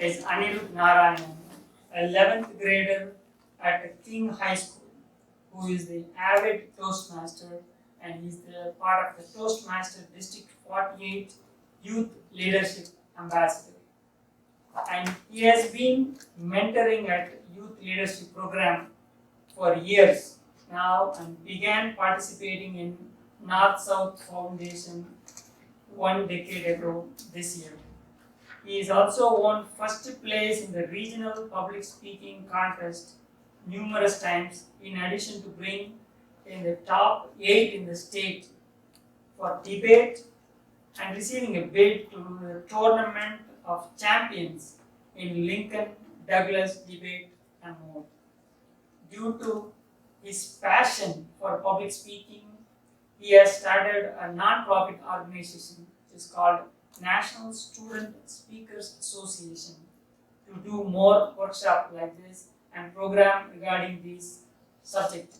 is Anirudh Narayanan, a 11th grader at King High School, who is the avid Toastmaster, and he's the part of the Toastmaster District 48 Youth Leadership Ambassador. And he has been mentoring at Youth Leadership Program for years now and began participating in NorthSouth Foundation 1 decade ago this year. He is also won first place in the regional public speaking contest numerous times, in addition to being in the top 8 in the state for debate and receiving a bid to the Tournament of Champions in Lincoln Douglas debate and more. Due to his passion for public speaking, he has started a non-profit organization which is called National Student Speakers Association to do more workshops like this and program regarding this subject.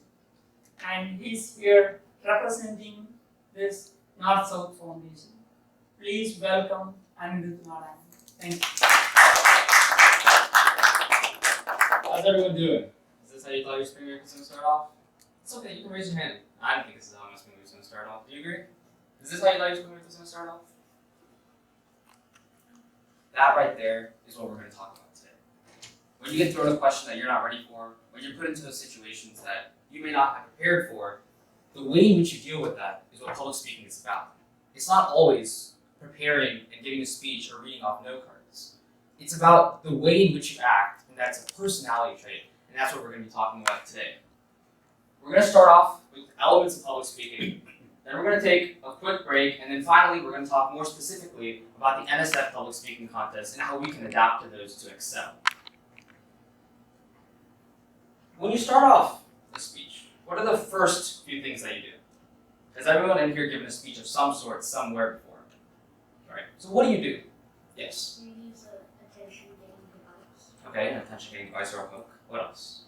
And he's here representing this NorthSouth Foundation. Please welcome Anirudh Narayanan. Thank you. How's everyone doing? Is this how you thought your spring break was going to start off? It's okay, you can raise your hand. I don't think this is how my spring break was going to start off. Do you agree? Is this how you thought your spring break was going to start off? That right there is what we're going to talk about today. When you get thrown a question that you're not ready for, when you're put into those situations that you may not have prepared for, the way in which you deal with that is what public speaking is about. It's not always preparing and giving a speech or reading off note cards. It's about the way in which you act, and that's a personality trait, and that's what we're going to be talking about today. We're going to start off with elements of public speaking, then we're going to take a quick break, and then finally we're going to talk more specifically about the NSF public speaking contest and how we can adapt to those to excel. When you start off a speech, what are the first few things that you do? Has everyone in here given a speech of some sort somewhere before? Right. So what do you do? Yes? You use an attention-getting device. Okay, an attention-getting device or a hook. What else?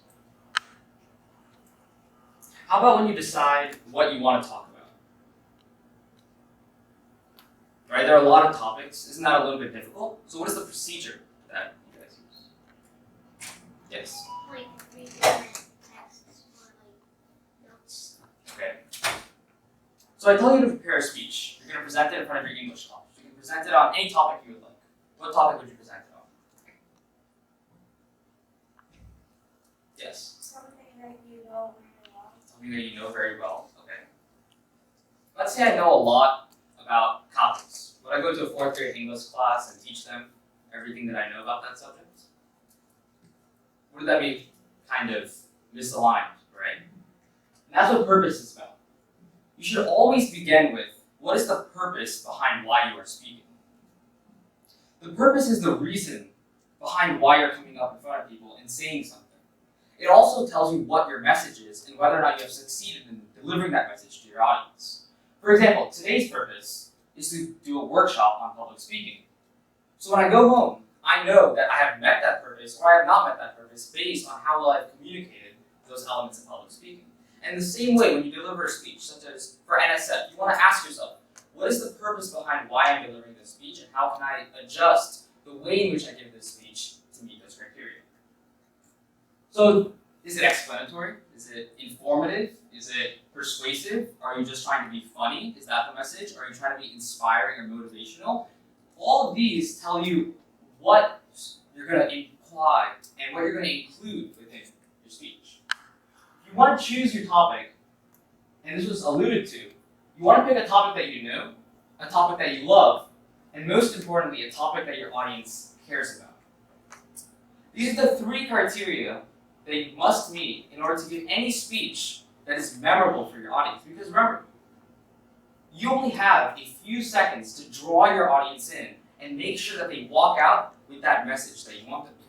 How about when you decide what you want to talk about? Right, there are a lot of topics. Isn't that a little bit difficult? So what is the procedure that you guys use? Yes? Like reading texts or like notes. Okay. So I tell you to prepare a speech. You're going to present it in front of your English class. You can present it on any topic you would like. What topic would you present it on? Yes? Something that you know very well. Something that you know very well. Okay. Let's say I know a lot about calculus. Would I go to a 4th grade English class and teach them everything that I know about that subject? Wouldn't that be kind of misaligned, right? And that's what purpose is about. You should always begin with, what is the purpose behind why you are speaking? The purpose is the reason behind why you're coming up in front of people and saying something. It also tells you what your message is and whether or not you have succeeded in delivering that message to your audience. For example, today's purpose is to do a workshop on public speaking. So when I go home, I know that I have met that purpose or I have not met that purpose based on how well I've communicated those elements of public speaking. And the same way, when you deliver a speech, such as for NSF, you want to ask yourself, what is the purpose behind why I'm delivering this speech, and how can I adjust the way in which I give this speech to meet those criteria? So, is it explanatory? Is it informative? Is it persuasive? Are you just trying to be funny? Is that the message? Are you trying to be inspiring or motivational? All of these tell you what you're going to imply and what you're going to include within your speech. If you want to choose your topic, and this was alluded to, you want to pick a topic that you know, a topic that you love, and most importantly, a topic that your audience cares about. These are the 3 criteria that you must meet in order to give any speech that is memorable for your audience. Because remember, you only have a few seconds to draw your audience in and make sure that they walk out with that message that you want them to.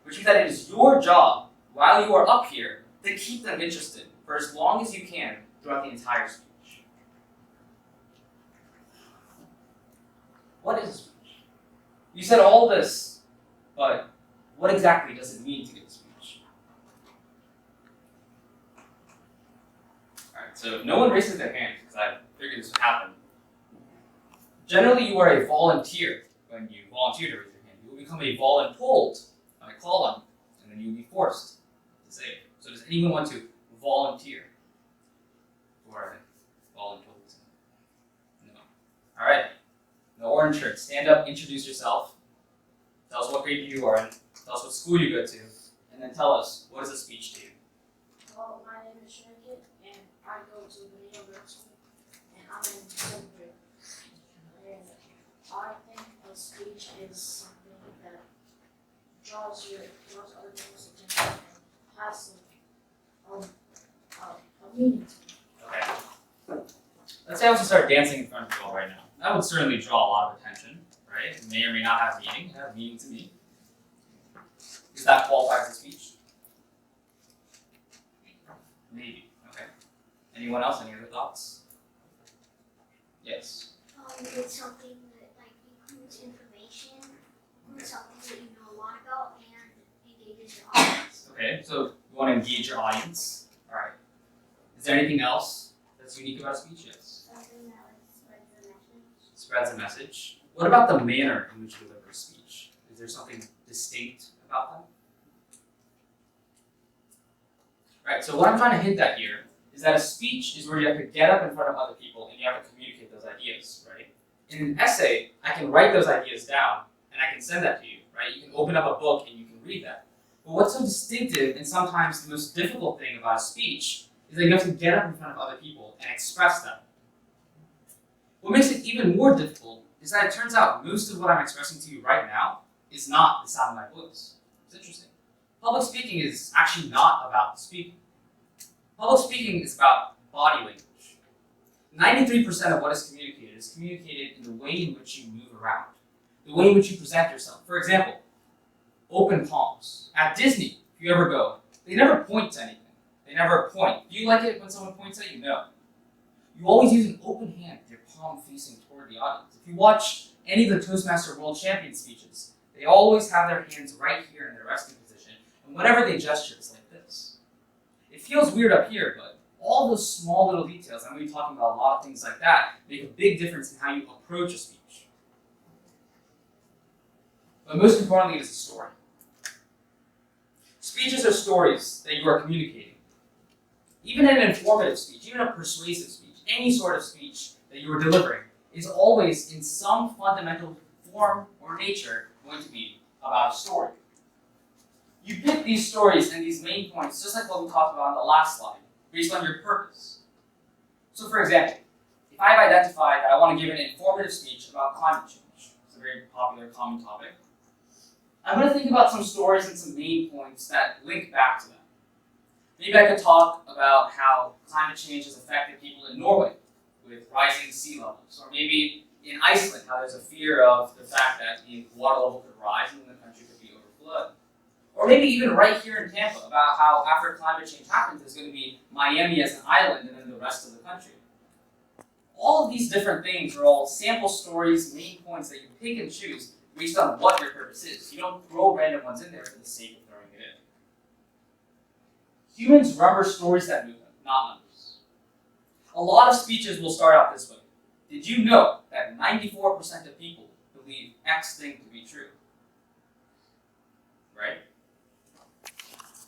Which means that it is your job, while you are up here, to keep them interested for as long as you can throughout the entire speech. What is a speech? You said all this, but what exactly does it mean to give a speech? Alright, so if no one raises their hand, because I figured this would happen. Generally, you are a volunteer when you volunteer to raise your hand. You will be become a voluntold, I call them, and then you'll be forced to say it. So does anyone want to volunteer for a voluntold? No. All right. The orange shirt, stand up, introduce yourself. Tell us what grade you are in. Tell us what school you go to. And then tell us, what is a speech to you? Well, my name is Shannon, and I go to the university, and I'm in 7th grade. And I think a speech is something that draws other people's attention and has a meaning to it. Okay. Let's say I was to start dancing in front of you all right now. That would certainly draw a lot of attention, right? It may or may not have meaning. It has meaning to me. Does that qualify as a speech? Maybe. Okay. Anyone else? Any other thoughts? Yes. It's something that like includes information, includes something that you know a lot about, and engages your audience. Okay. So you want to engage your audience. All right. Is there anything else that's unique about a speech? Yes. Something that like spreads the message. Spreads a message. What about the manner in which you deliver a speech? Is there something distinct about them? Right, so what I'm trying to hint at here is that a speech is where you have to get up in front of other people and you have to communicate those ideas, right? In an essay, I can write those ideas down and I can send that to you, right? You can open up a book and you can read that. But what's so distinctive and sometimes the most difficult thing about a speech is that you have to get up in front of other people and express them. What makes it even more difficult is that it turns out most of what I'm expressing to you right now is not the sound of my voice. It's interesting. Public speaking is actually not about speaking. Public speaking is about body language. 93% of what is communicated in the way in which you move around, the way in which you present yourself. For example, open palms. At Disney, if you ever go, they never point to anything. They never point. Do you like it when someone points at you? No. You always use an open hand with your palm facing toward the audience. If you watch any of the Toastmaster World Champion speeches, they always have their hands right here in their resting position, and whenever they gesture, it's like this. It feels weird up here, but all those small little details, I'm going to be talking about a lot of things like that, make a big difference in how you approach a speech. But most importantly, it is a story. Speeches are stories that you are communicating. Even an informative speech, even a persuasive speech, any sort of speech that you are delivering is always, in some fundamental form or nature, going to be about a story. You pick these stories and these main points, just like what we talked about on the last slide, based on your purpose. So for example, if I've identified that I want to give an informative speech about climate change, it's a very popular, common topic, I'm going to think about some stories and some main points that link back to them. Maybe I could talk about how climate change has affected people in Norway with rising sea levels, or maybe in Iceland, how there's a fear of the fact that the water level could rise and the country could be overflowed. Or maybe even right here in Tampa, about how after climate change happens, there's going to be Miami as an island and then the rest of the country. All of these different things are all sample stories, main points that you pick and choose based on what your purpose is. You don't throw random ones in there for the sake of throwing it in. Humans remember stories that move them, not numbers. A lot of speeches will start out this way. Did you know that 94% of people believe X thing to be true? Right?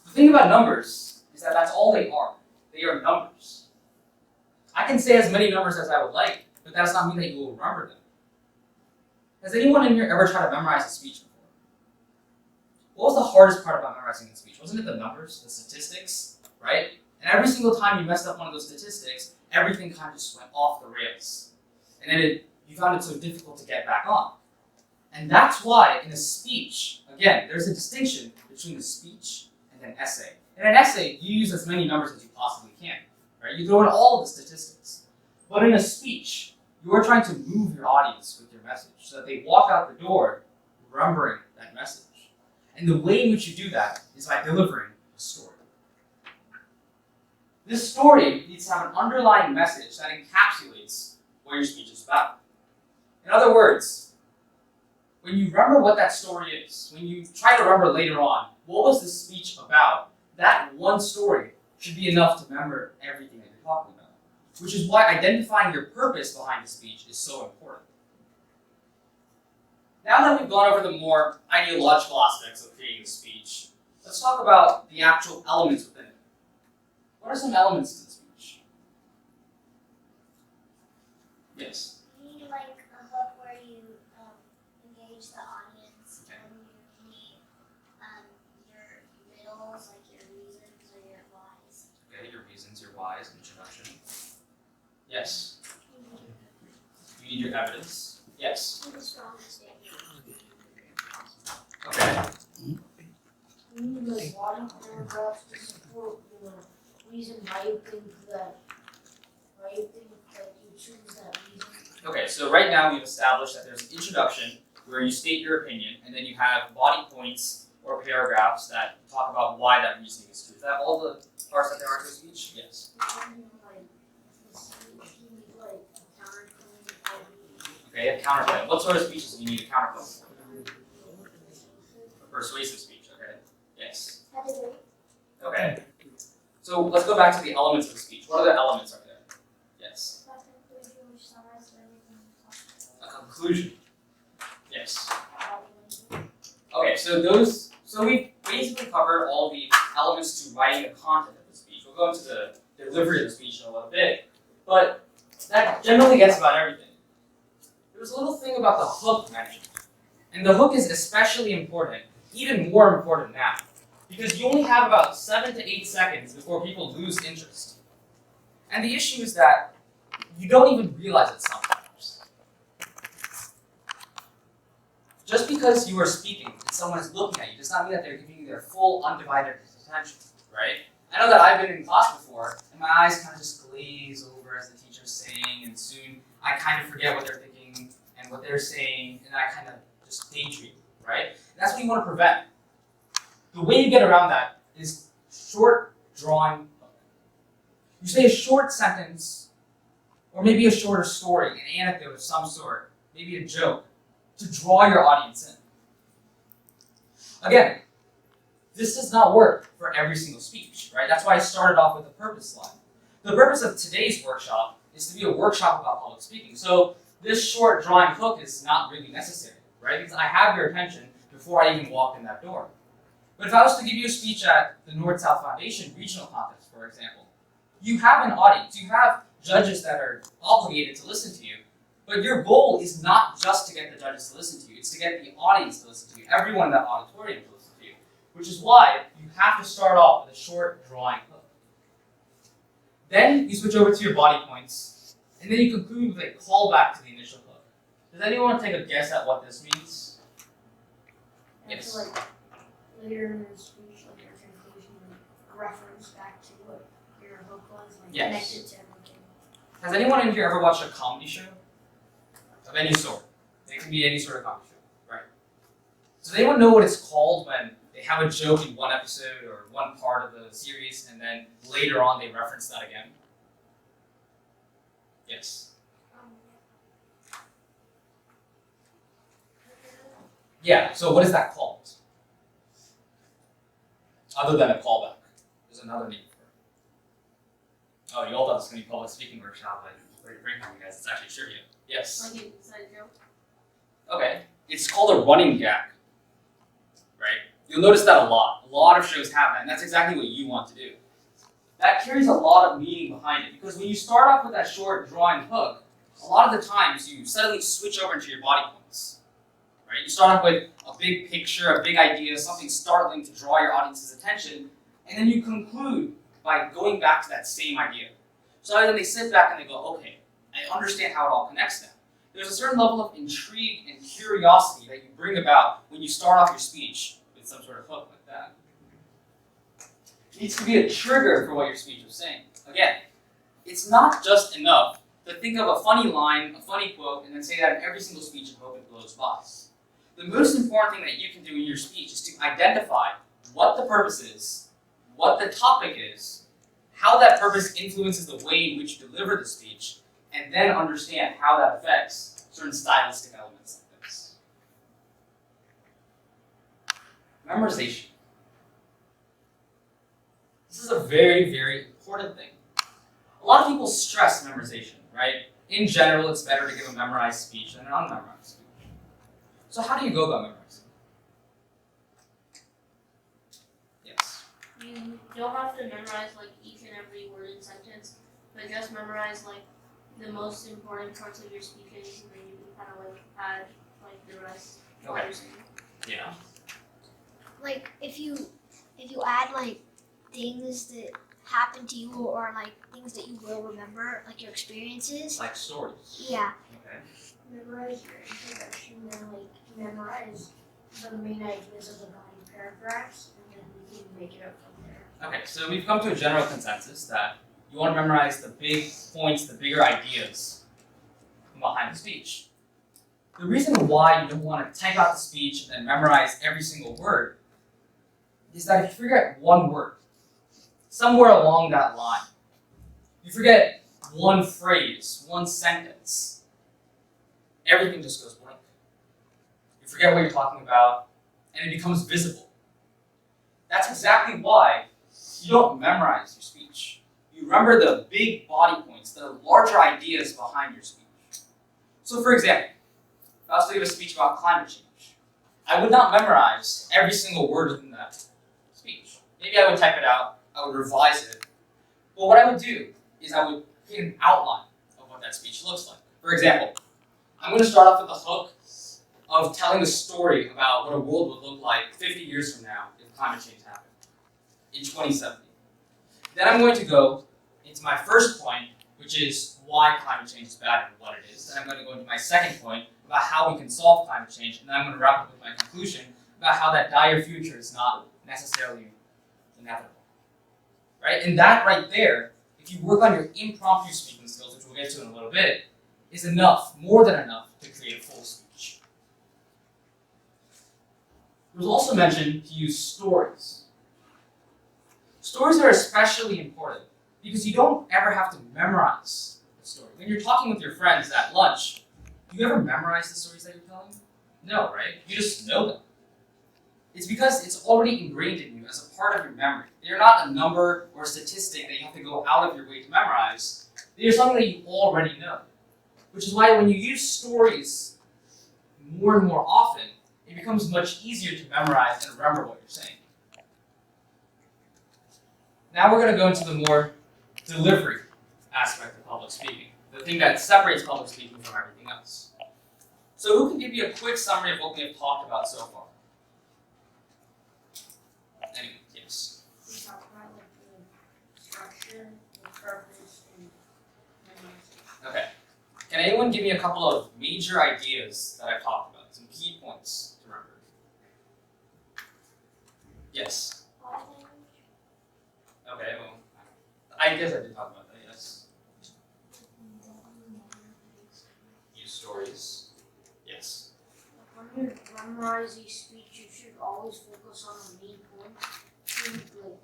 The thing about numbers is that that's all they are. They are numbers. I can say as many numbers as I would like, but that does not mean that you will remember them. Has anyone in here ever tried to memorize a speech before? What was the hardest part about memorizing a speech? Wasn't it the numbers, the statistics, right? And every single time you messed up one of those statistics, everything kind of just went off the rails. And then you found it so difficult to get back on. And that's why in a speech, again, there's a distinction between a speech and an essay. In an essay, you use as many numbers as you possibly can, right? You throw in all of the statistics. But in a speech, you are trying to move your audience with your message so that they walk out the door remembering that message. And the way in which you do that is by delivering a story. This story needs to have an underlying message that encapsulates what your speech is about. In other words, when you remember what that story is, when you try to remember later on, what was the speech about, that one story should be enough to remember everything that you're talking about. Which is why identifying your purpose behind the speech is so important. Now that we've gone over the more ideological aspects of creating a speech, let's talk about the actual elements within it. What are some elements to the speech? Yes. You need like a hook where you engage the audience, Okay. and you need your riddles, like your reasons or your whys. Okay, your reasons, your whys, introduction. Yes. You need your evidence. Yes. You need a strong statement. Okay. You need like body paragraphs to support the reason why you think that you choose that reason. Okay, so right now we've established that there's an introduction where you state your opinion, and then you have body points or paragraphs that talk about why that reasoning is true. Is that all the parts that there are to a speech? Yes. Okay, a counterpoint. What sort of speeches do you need a counterpoint for? A persuasive speech, okay? Yes. Okay. So let's go back to the elements of the speech. What other elements are there? Yes. A conclusion. Yes. Okay, so we basically covered all the elements to writing the content of the speech. We'll go into the delivery of the speech in a little bit, but that generally gets about everything. There's a little thing about the hook mentioned, and the hook is especially important, even more important now, because you only have about 7 to 8 seconds before people lose interest. And the issue is that you don't even realize it sometimes. Just because you are speaking and someone is looking at you does not mean that they're giving you their full, undivided attention, right? I know that I've been in class before, and my eyes kind of just glaze over as the teacher's saying, and soon I kind of forget what they're thinking and what they're saying, and I kind of just daydream, right? And that's what you want to prevent. The way you get around that is short drawing hook. You say a short sentence, or maybe a shorter story, an anecdote of some sort, maybe a joke, to draw your audience in. Again, this does not work for every single speech, right? That's why I started off with the purpose line. The purpose of today's workshop is to be a workshop about public speaking. So this short drawing hook is not really necessary, right? Because I have your attention before I even walk in that door. But if I was to give you a speech at the NorthSouth Foundation Regional Conference, for example, you have an audience, you have judges that are obligated to listen to you, but your goal is not just to get the judges to listen to you, it's to get the audience to listen to you, everyone in that auditorium to listen to you, which is why you have to start off with a short drawing hook. Then you switch over to your body points, and then you conclude with a callback to the initial hook. Does anyone take a guess at what this means? Yes. Like later in the speech, like your conclusion, like reference back to what your hook was, like Yes. connected to everything. Has anyone in here ever watched a comedy show? Of any sort. It can be any sort of comedy show, right? Does anyone know what it's called when they have a joke in one episode or one part of the series, and then later on they reference that again? Yes. Yeah, so what is that called? Other than a callback. There's another name for it. Oh, you all thought this was going to be a public speaking workshop, but great break on you guys. It's actually trivia. Yes. Like inside joke. Okay. It's called a running gag. Right? You'll notice that a lot. A lot of shows have that, and that's exactly what you want to do. That carries a lot of meaning behind it, because when you start off with that short drawing hook, a lot of the times you suddenly switch over into your body points. Right? You start off with a big picture, a big idea, something startling to draw your audience's attention, and then you conclude by going back to that same idea. So then they sit back and they go, okay, I understand how it all connects now. There's a certain level of intrigue and curiosity that you bring about when you start off your speech with some sort of hook like that. It needs to be a trigger for what your speech is saying. Again, it's not just enough to think of a funny line, a funny quote, and then say that in every single speech and hope it blows by. The most important thing that you can do in your speech is to identify what the purpose is, what the topic is, how that purpose influences the way in which you deliver the speech, and then understand how that affects certain stylistic elements like this. Memorization. This is a very, very important thing. A lot of people stress memorization, right? In general, it's better to give a memorized speech than an unmemorized speech. So how do you go about memorizing? Yes. You don't have to memorize like each and every word in sentence, but just memorize like the most important parts of your speech, and then you can kind of like add like the rest. Okay. Yeah. Like if you add like things that happen to you or like things that you will remember, like your experiences. Like stories. Yeah. Okay. Memorize your introduction and like memorize the main ideas of the body paragraphs, and then you can make it up from there. Okay, so we've come to a general consensus that you want to memorize the big points, the bigger ideas behind the speech. The reason why you don't want to type out the speech and then memorize every single word is that if you forget one word, somewhere along that line, you forget one phrase, one sentence, everything just goes blank. You forget what you're talking about, and it becomes visible. That's exactly why you don't memorize your speech. You remember the big body points, the larger ideas behind your speech. So for example, if I was to give a speech about climate change, I would not memorize every single word within that speech. Maybe I would type it out, I would revise it. But what I would do is I would create an outline of what that speech looks like. For example, I'm going to start off with the hook of telling a story about what a world would look like 50 years from now if climate change happened in 2070. Then I'm going to go into my first point, which is why climate change is bad and what it is. Then I'm going to go into my second point about how we can solve climate change, and then I'm going to wrap up with my conclusion about how that dire future is not necessarily inevitable. Right? And that right there, if you work on your impromptu speaking skills, which we'll get to in a little bit, is enough, more than enough, to create a full speech. It was also mentioned to use stories. Stories are especially important because you don't ever have to memorize the story. When you're talking with your friends at lunch, do you ever memorize the stories that you're telling? No, right? You just know them. It's because it's already ingrained in you as a part of your memory. They're not a number or a statistic that you have to go out of your way to memorize. They're something that you already know. Which is why when you use stories more and more often, it becomes much easier to memorize and remember what you're saying. Now we're going to go into the more delivery aspect of public speaking, the thing that separates public speaking from everything else. So who can give me a quick summary of what we have talked about so far? Anyone? Yes. We talked about like the structure, the purpose, and memorization. Okay. Can anyone give me a couple of major ideas that I've talked about, some key points to remember? Yes. Okay, well, I guess I did talk about that, yes. Use stories. Yes. When you memorize a speech, you should always focus on the main point. You like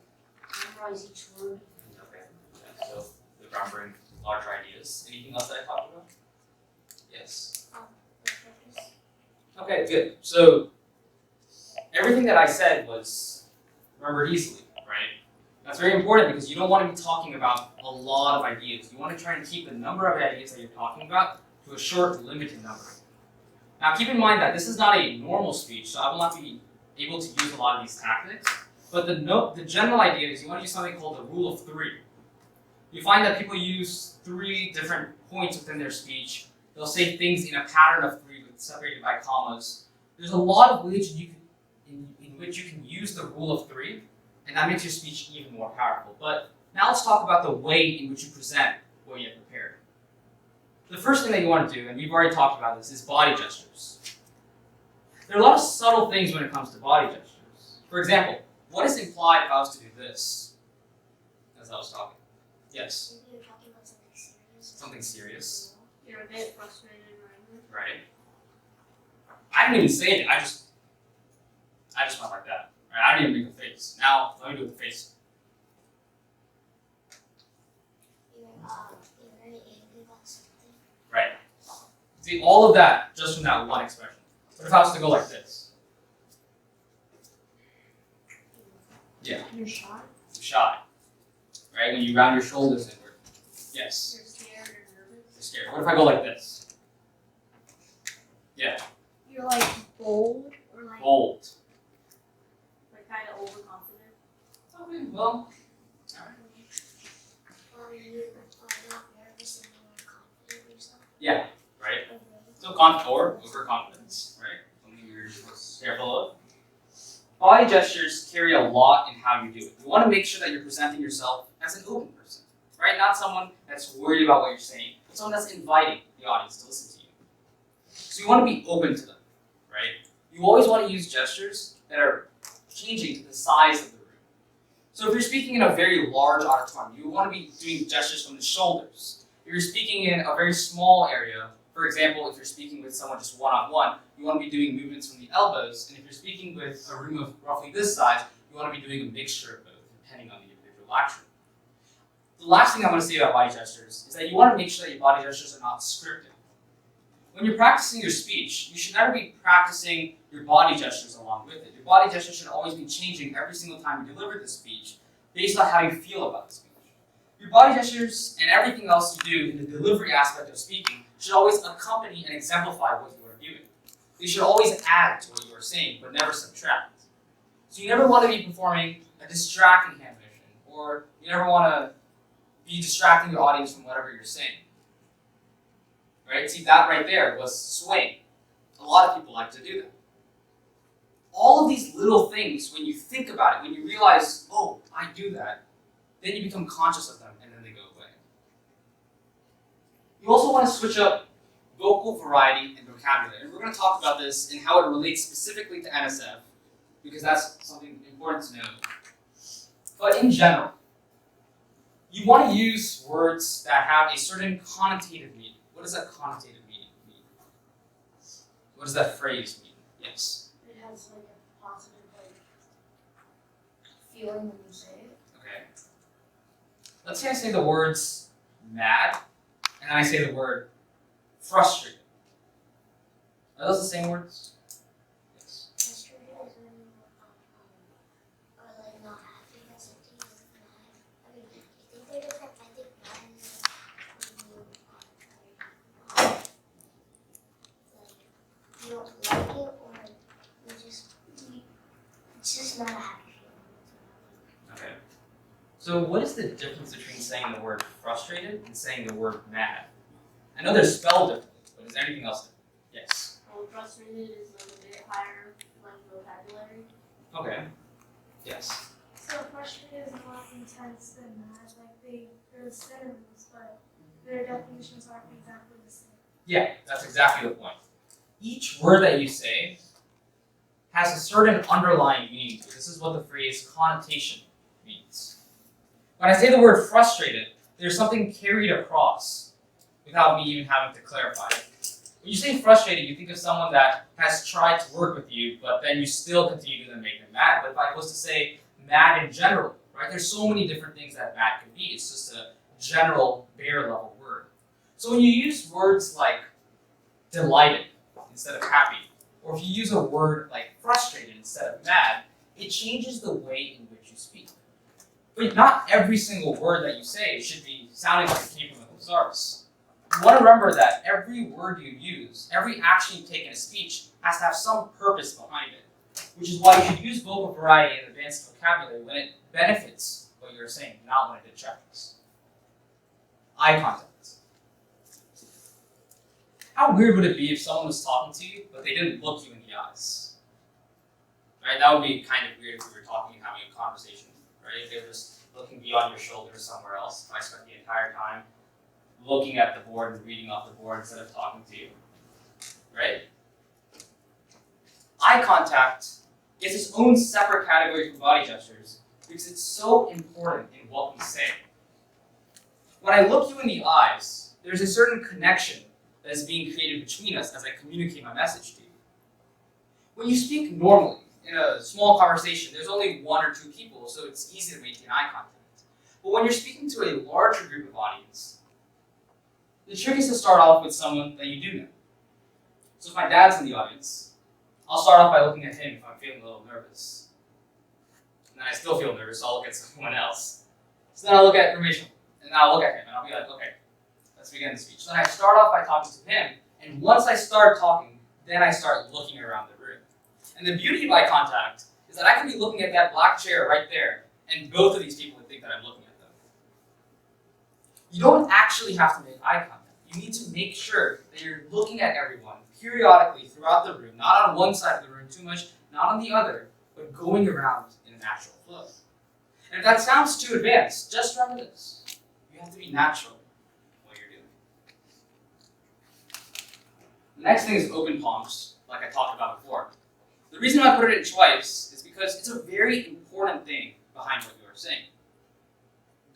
memorize each word. Okay. Yeah, so remembering larger ideas. Anything else that I talked about? Yes. The purpose. Okay, good. So everything that I said was remembered easily, right? That's very important because you don't want to be talking about a lot of ideas. You want to try and keep the number of ideas that you're talking about to a short, limited number. Now keep in mind that this is not a normal speech, so I will not be able to use a lot of these tactics. But the general idea is you want to use something called the rule of three. You find that people use 3 different points within their speech. They'll say things in a pattern of 3 separated by commas. There's a lot of ways in which you can use the rule of 3, and that makes your speech even more powerful. But now let's talk about the way in which you present what you have prepared. The first thing that you want to do, and we've already talked about this, is body gestures. There are a lot of subtle things when it comes to body gestures. For example, what is implied if I was to do this as I was talking? Yes? Maybe you're talking about something serious. Something serious, You're a bit frustrated right right? I didn't even say it, I just went like that. Right? I didn't even make a face. Now, let me do the face. You're very angry about something. Right. See, all of that just from that one expression. What if I was to go like this? Yeah, now. You're shy. you're shy. Right? When you round your shoulders inward. Yes, You're scared or nervous. you're scared. What if I go like this? Yeah, You're like bold or like Bold. Like kind of overconfident. Okay, well, you're not nervous and you're confident in yourself. yeah, right? Okay. So overconfidence, right? Something you're careful of. Body gestures carry a lot in how you do it. You want to make sure that you're presenting yourself as an open person, right? Not someone that's worried about what you're saying, but someone that's inviting the audience to listen to you. So you want to be open to them, right? You always want to use gestures that are changing to the size of the room. So if you're speaking in a very large auditorium, you want to be doing gestures from the shoulders. If you're speaking in a very small area, for example, if you're speaking with someone just one-on-one, you want to be doing movements from the elbows, and if you're speaking with a room of roughly this size, you want to be doing a mixture of both, depending on the individual lecture. The last thing I want to say about body gestures is that you want to make sure that your body gestures are not scripted. When you're practicing your speech, you should never be practicing your body gestures along with it. Your body gestures should always be changing every single time you deliver the speech based on how you feel about the speech. Your body gestures and everything else you do in the delivery aspect of speaking should always accompany and exemplify what you are doing. They should always add to what you are saying, but never subtract. So you never want to be performing a distracting hand motion, or you never want to be distracting your audience from whatever you're saying. Right? See, that right there was swaying. A lot of people like to do that. All of these little things, when you think about it, when you realize, oh, I do that, then you become conscious of them, and then they go away. You also want to switch up vocal variety and vocabulary. And we're going to talk about this and how it relates specifically to NSF, because that's something important to know. But in general, you want to use words that have a certain connotative meaning. What does that connotative meaning mean? What does that phrase mean? Yes. It has like a positive like feeling when you say it. Okay. Let's say I say the words mad, and then I say the word frustrated. Are those the same words? Yes. Frustrated is when you are like not happy. That's a thing. I mean, you think they're different. I think mine is when you are like you don't like it or it's just not a happy feeling. Okay. So what is the difference between saying the word frustrated and saying the word mad? I know they're spelled differently, but is there anything else different? Yes. Well, frustrated is like a bit higher like vocabulary. Okay. Yes. So frustrated is more intense than mad. Like they're synonyms, but their definitions aren't exactly the same. Yeah, that's exactly the point. Each word that you say has a certain underlying meaning to it. This is what the phrase connotation means. When I say the word frustrated, there's something carried across without me even having to clarify it. When you say frustrated, you think of someone that has tried to work with you, but then you still continue to make them mad. But if I was to say mad in general, right? There's so many different things that mad can be. It's just a general, bare level word. So when you use words like delighted instead of happy, or if you use a word like frustrated instead of mad, it changes the way in which you speak. But not every single word that you say should be sounding like it came from a thesaurus. You want to remember that every word you use, every action you take in a speech has to have some purpose behind it, which is why you should use vocal variety and advanced vocabulary when it benefits what you're saying, not when it detracts. Eye contact. How weird would it be if someone was talking to you, but they didn't look you in the eyes? Right? That would be kind of weird if we were talking and having a conversation. Right? If they were just looking beyond your shoulder somewhere else. If I spent the entire time looking at the board and reading off the board instead of talking to you. Right? Eye contact gets its own separate category from body gestures because it's so important in what we say. When I look you in the eyes, there's a certain connection that is being created between us as I communicate my message to you. When you speak normally, in a small conversation, there's only one or two people, so it's easy to maintain eye contact. But when you're speaking to a larger group of audience, the trick is to start off with someone that you do know. So if my dad's in the audience, I'll start off by looking at him if I'm feeling a little nervous. And then I still feel nervous, so I'll look at someone else. So then I'll look at Rachel, and then I'll look at him, and I'll be like, okay, let's begin the speech. So then I start off by talking to him, and once I start talking, then I start looking around the room. And the beauty of eye contact is that I can be looking at that black chair right there, and both of these people would think that I'm looking at them. You don't actually have to make eye contact. You need to make sure that you're looking at everyone periodically throughout the room, not on one side of the room too much, not on the other, but going around in a natural flow. And if that sounds too advanced, just remember this. You have to be natural in what you're doing. The next thing is open palms, like I talked about before. The reason I put it in twice is because it's a very important thing behind what you are saying.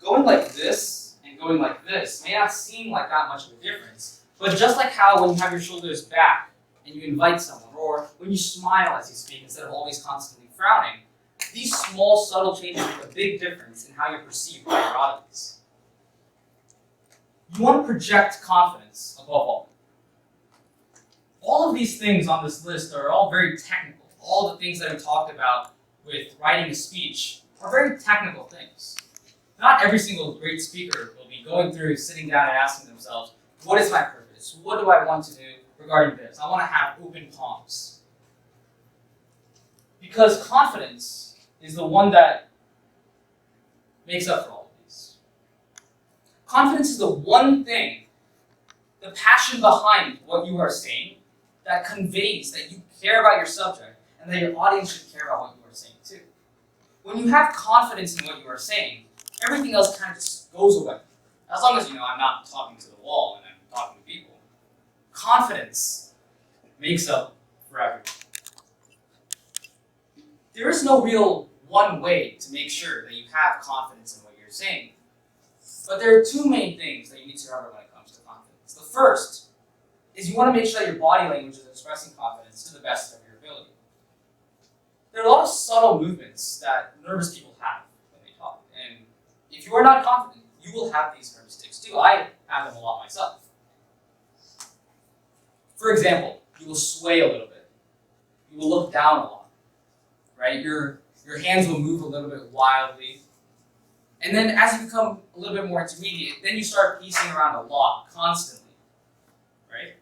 Going like this and going like this may not seem like that much of a difference, but just like how when you have your shoulders back and you invite someone, or when you smile as you speak instead of always constantly frowning, these small, subtle changes make a big difference in how you're perceived by your audience. You want to project confidence above all. All of these things on this list are all very technical. All the things that I've talked about with writing a speech are very technical things. Not every single great speaker will be going through, sitting down and asking themselves, what is my purpose? What do I want to do regarding this? I want to have open palms. Because confidence is the one that makes up for all of these. Confidence is the one thing, the passion behind what you are saying, that conveys that you care about your subject and that your audience should care about what you are saying too. When you have confidence in what you are saying, everything else kind of just goes away. As long as you know I'm not talking to the wall and I'm talking to people. Confidence makes up for everything. There is no real one way to make sure that you have confidence in what you're saying. But there are two main things that you need to remember when it comes to confidence. The first is you want to make sure that your body language is expressing confidence to the best of your ability. There are a lot of subtle movements that nervous people have when they talk. And if you are not confident, you will have these nervous tics too. I have them a lot myself. For example, you will sway a little bit. You will look down a lot. Right? Your hands will move a little bit wildly. And then as you become a little bit more intermediate, then you start piecing around a lot, constantly. Right?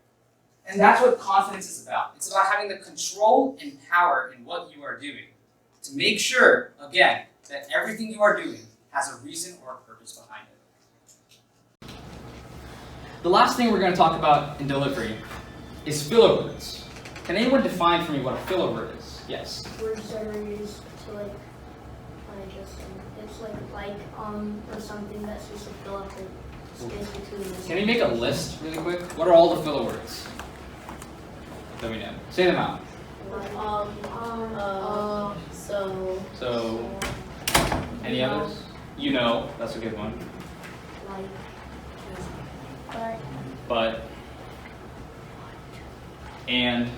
And that's what confidence is about. It's about having the control and power in what you are doing to make sure, again, that everything you are doing has a reason or a purpose behind it. The last thing we're going to talk about in delivery is filler words. Can anyone define for me what a filler word is? Yes. Words that are used to like it's like or something that's just to fill up the space between this. Can we make a list really quick? What are all the filler words that we know? Say them out. So, any others? You know, that's a good one. Like, But, and,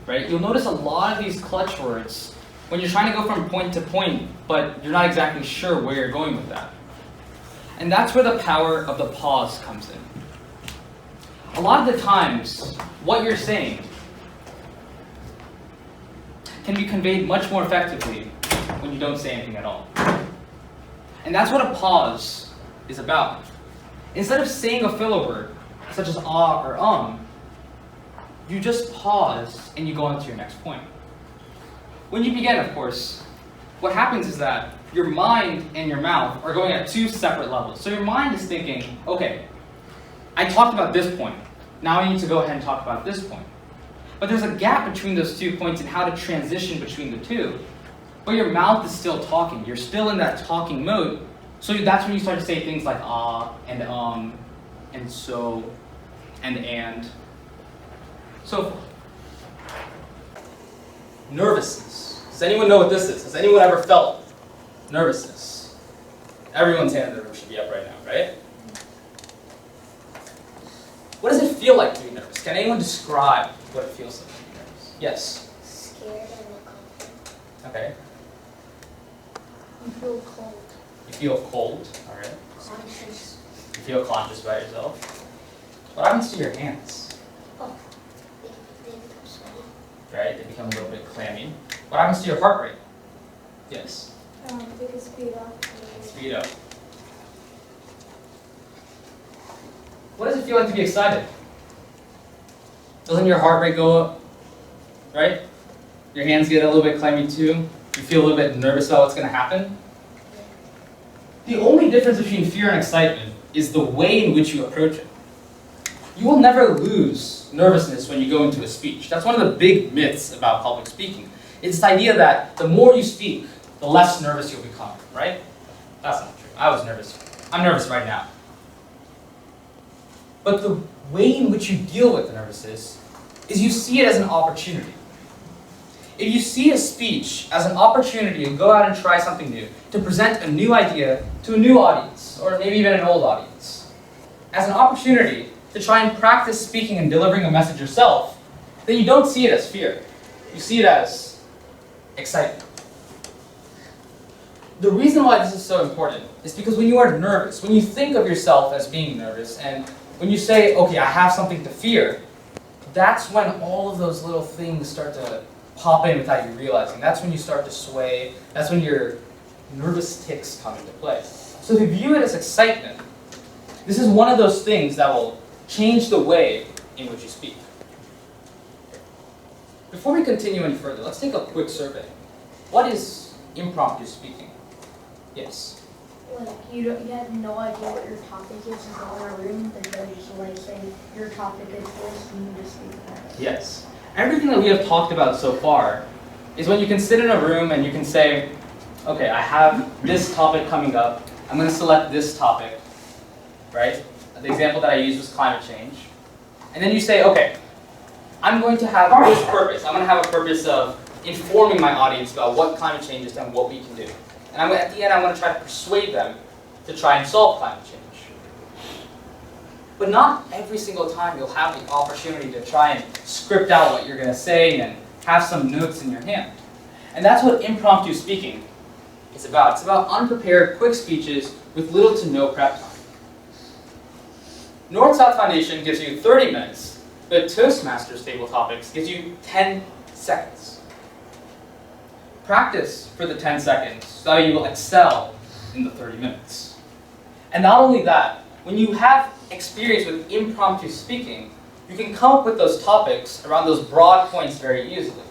right? You'll notice a lot of these clutch words when you're trying to go from point to point, but you're not exactly sure where you're going with that. And that's where the power of the pause comes in. A lot of the times, what you're saying can be conveyed much more effectively when you don't say anything at all. And that's what a pause is about. Instead of saying a filler word, such as ah or you just pause and you go on to your next point. When you begin, of course, what happens is that your mind and your mouth are going at two separate levels. So your mind is thinking, okay, I talked about this point. Now I need to go ahead and talk about this point. But there's a gap between those 2 points and how to transition between the two. But your mouth is still talking. You're still in that talking mode. So that's when you start to say things like and so, and. So forth. Nervousness. Does anyone know what this is? Has anyone ever felt nervousness? Everyone's hand in the room should be up right now, right? What does it feel like to be nervous? Can anyone describe what it feels like to be nervous? Yes? Scared and uncomfortable. Okay. you feel cold. You feel cold, alright. Conscious. You feel conscious about yourself. What happens to your hands? They become sweaty. Right? They become a little bit clammy. What happens to your heart rate? Yes. They can speed up. Speed up. What does it feel like to be excited? Doesn't your heart rate go up? Right? Your hands get a little bit clammy too. You feel a little bit nervous about what's going to happen. The only difference between fear and excitement is the way in which you approach it. You will never lose nervousness when you go into a speech. That's one of the big myths about public speaking. It's this idea that the more you speak, the less nervous you'll become, right? That's not true. I was nervous. I'm nervous right now. But the way in which you deal with the nervousness is you see it as an opportunity. If you see a speech as an opportunity to go out and try something new, to present a new idea to a new audience, or maybe even an old audience, as an opportunity to try and practice speaking and delivering a message yourself, then you don't see it as fear. You see it as excitement. The reason why this is so important is because when you are nervous, when you think of yourself as being nervous, and when you say, okay, I have something to fear, that's when all of those little things start to pop in without you realizing. That's when you start to sway. That's when your nervous tics come into play. So if you view it as excitement, this is one of those things that will change the way in which you speak. Before we continue any further, let's take a quick survey. What is impromptu speaking? Yes. Like you have no idea what your topic is and go in a room, the judge is like saying your topic is this and you just speak about it. Yes. Everything that we have talked about so far is when you can sit in a room and you can say, okay, I have this topic coming up. I'm going to select this topic, right? The example that I used was climate change. And then you say, okay, I'm going to have this purpose. I'm going to have a purpose of informing my audience about what climate change is and what we can do. And at the end, I'm going to try to persuade them to try and solve climate change. But not every single time you'll have the opportunity to try and script out what you're going to say and have some notes in your hand. And that's what impromptu speaking is about. It's about unprepared, quick speeches with little to no prep time. NorthSouth Foundation gives you 30 minutes, but Toastmasters Table Topics gives you 10 seconds. Practice for the 10 seconds so that you will excel in the 30 minutes. And not only that, when you have experience with impromptu speaking, you can come up with those topics around those broad points very easily.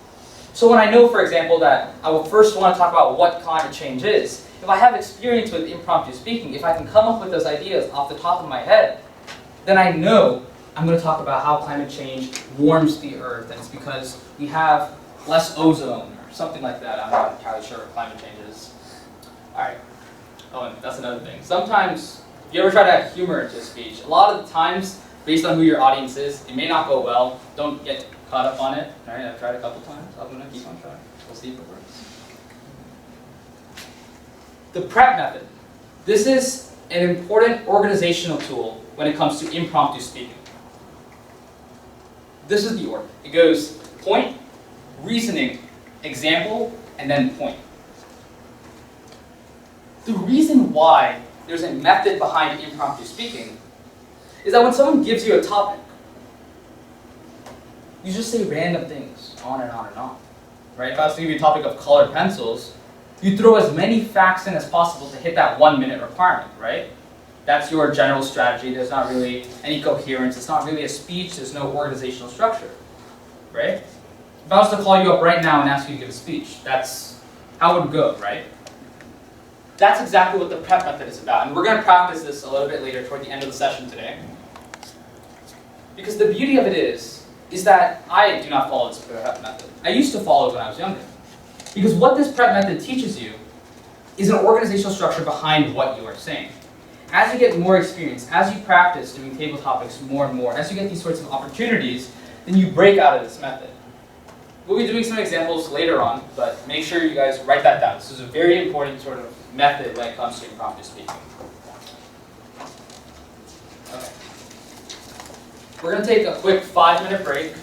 So when I know, for example, that I will first want to talk about what climate change is, if I have experience with impromptu speaking, if I can come up with those ideas off the top of my head, then I know I'm going to talk about how climate change warms the earth, and it's because we have less ozone, or something like that. I'm not entirely sure what climate change is. Alright. Oh, and that's another thing. Sometimes, if you ever try to add humor into a speech, a lot of the times, based on who your audience is, it may not go well. Don't get caught up on it. Right? I've tried a couple times. I'm going to keep on trying. We'll see if it works. The prep method. This is an important organizational tool when it comes to impromptu speaking. This is the order. It goes point, reasoning, example, and then point. The reason why there's a method behind impromptu speaking is that when someone gives you a topic, you just say random things on and on and on. Right? If I was to give you a topic of colored pencils, you throw as many facts in as possible to hit that 1 minute requirement, right? That's your general strategy. There's not really any coherence. It's not really a speech. There's no organizational structure, right? If I was to call you up right now and ask you to give a speech, that's how it would go, right? That's exactly what the prep method is about. And we're going to practice this a little bit later toward the end of the session today. Because the beauty of it is that I do not follow this prep method. I used to follow it when I was younger. Because what this prep method teaches you is an organizational structure behind what you are saying. As you get more experience, as you practice doing table topics more and more, as you get these sorts of opportunities, then you break out of this method. We'll be doing some examples later on, but make sure you guys write that down. This is a very important sort of method when it comes to impromptu speaking. Okay. We're going to take a quick 5-minute break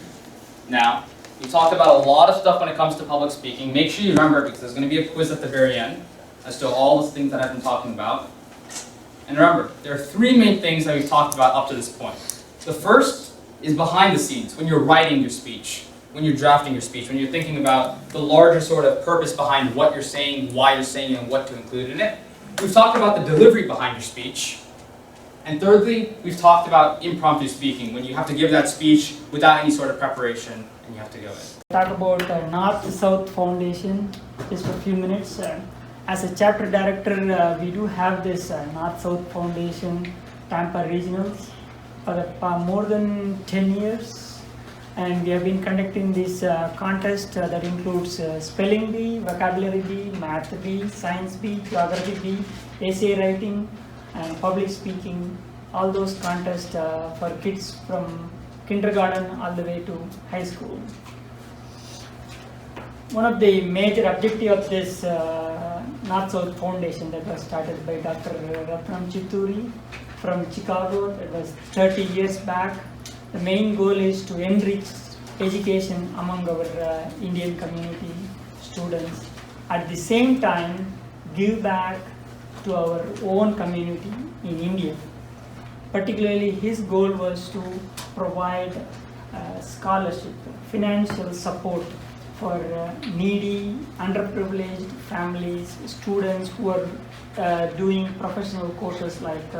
now. We talked about a lot of stuff when it comes to public speaking. Make sure you remember, because there's going to be a quiz at the very end as to all the things that I've been talking about. And remember, there are 3 main things that we've talked about up to this point. The first is behind the scenes, when you're writing your speech, when you're drafting your speech, when you're thinking about the larger sort of purpose behind what you're saying, why you're saying it, and what to include in it. We've talked about the delivery behind your speech. And thirdly, we've talked about impromptu speaking, when you have to give that speech without any sort of preparation and you have to go in. Talk about NorthSouth Foundation just for a few minutes. As a chapter director, we do have this NorthSouth Foundation Tampa Regionals for more than 10 years. And we have been conducting this contest that includes spelling bee, vocabulary bee, math bee, science bee, geography bee, essay writing, and public speaking. All those contests for kids from kindergarten all the way to high school. One of the major objectives of this NorthSouth Foundation that was started by Dr. Ratnam Chitturi from Chicago, that was 30 years back. The main goal is to enrich education among our Indian community students. At the same time, give back to our own community in India. Particularly, his goal was to provide scholarship, financial support for needy, underprivileged families, students who are doing professional courses like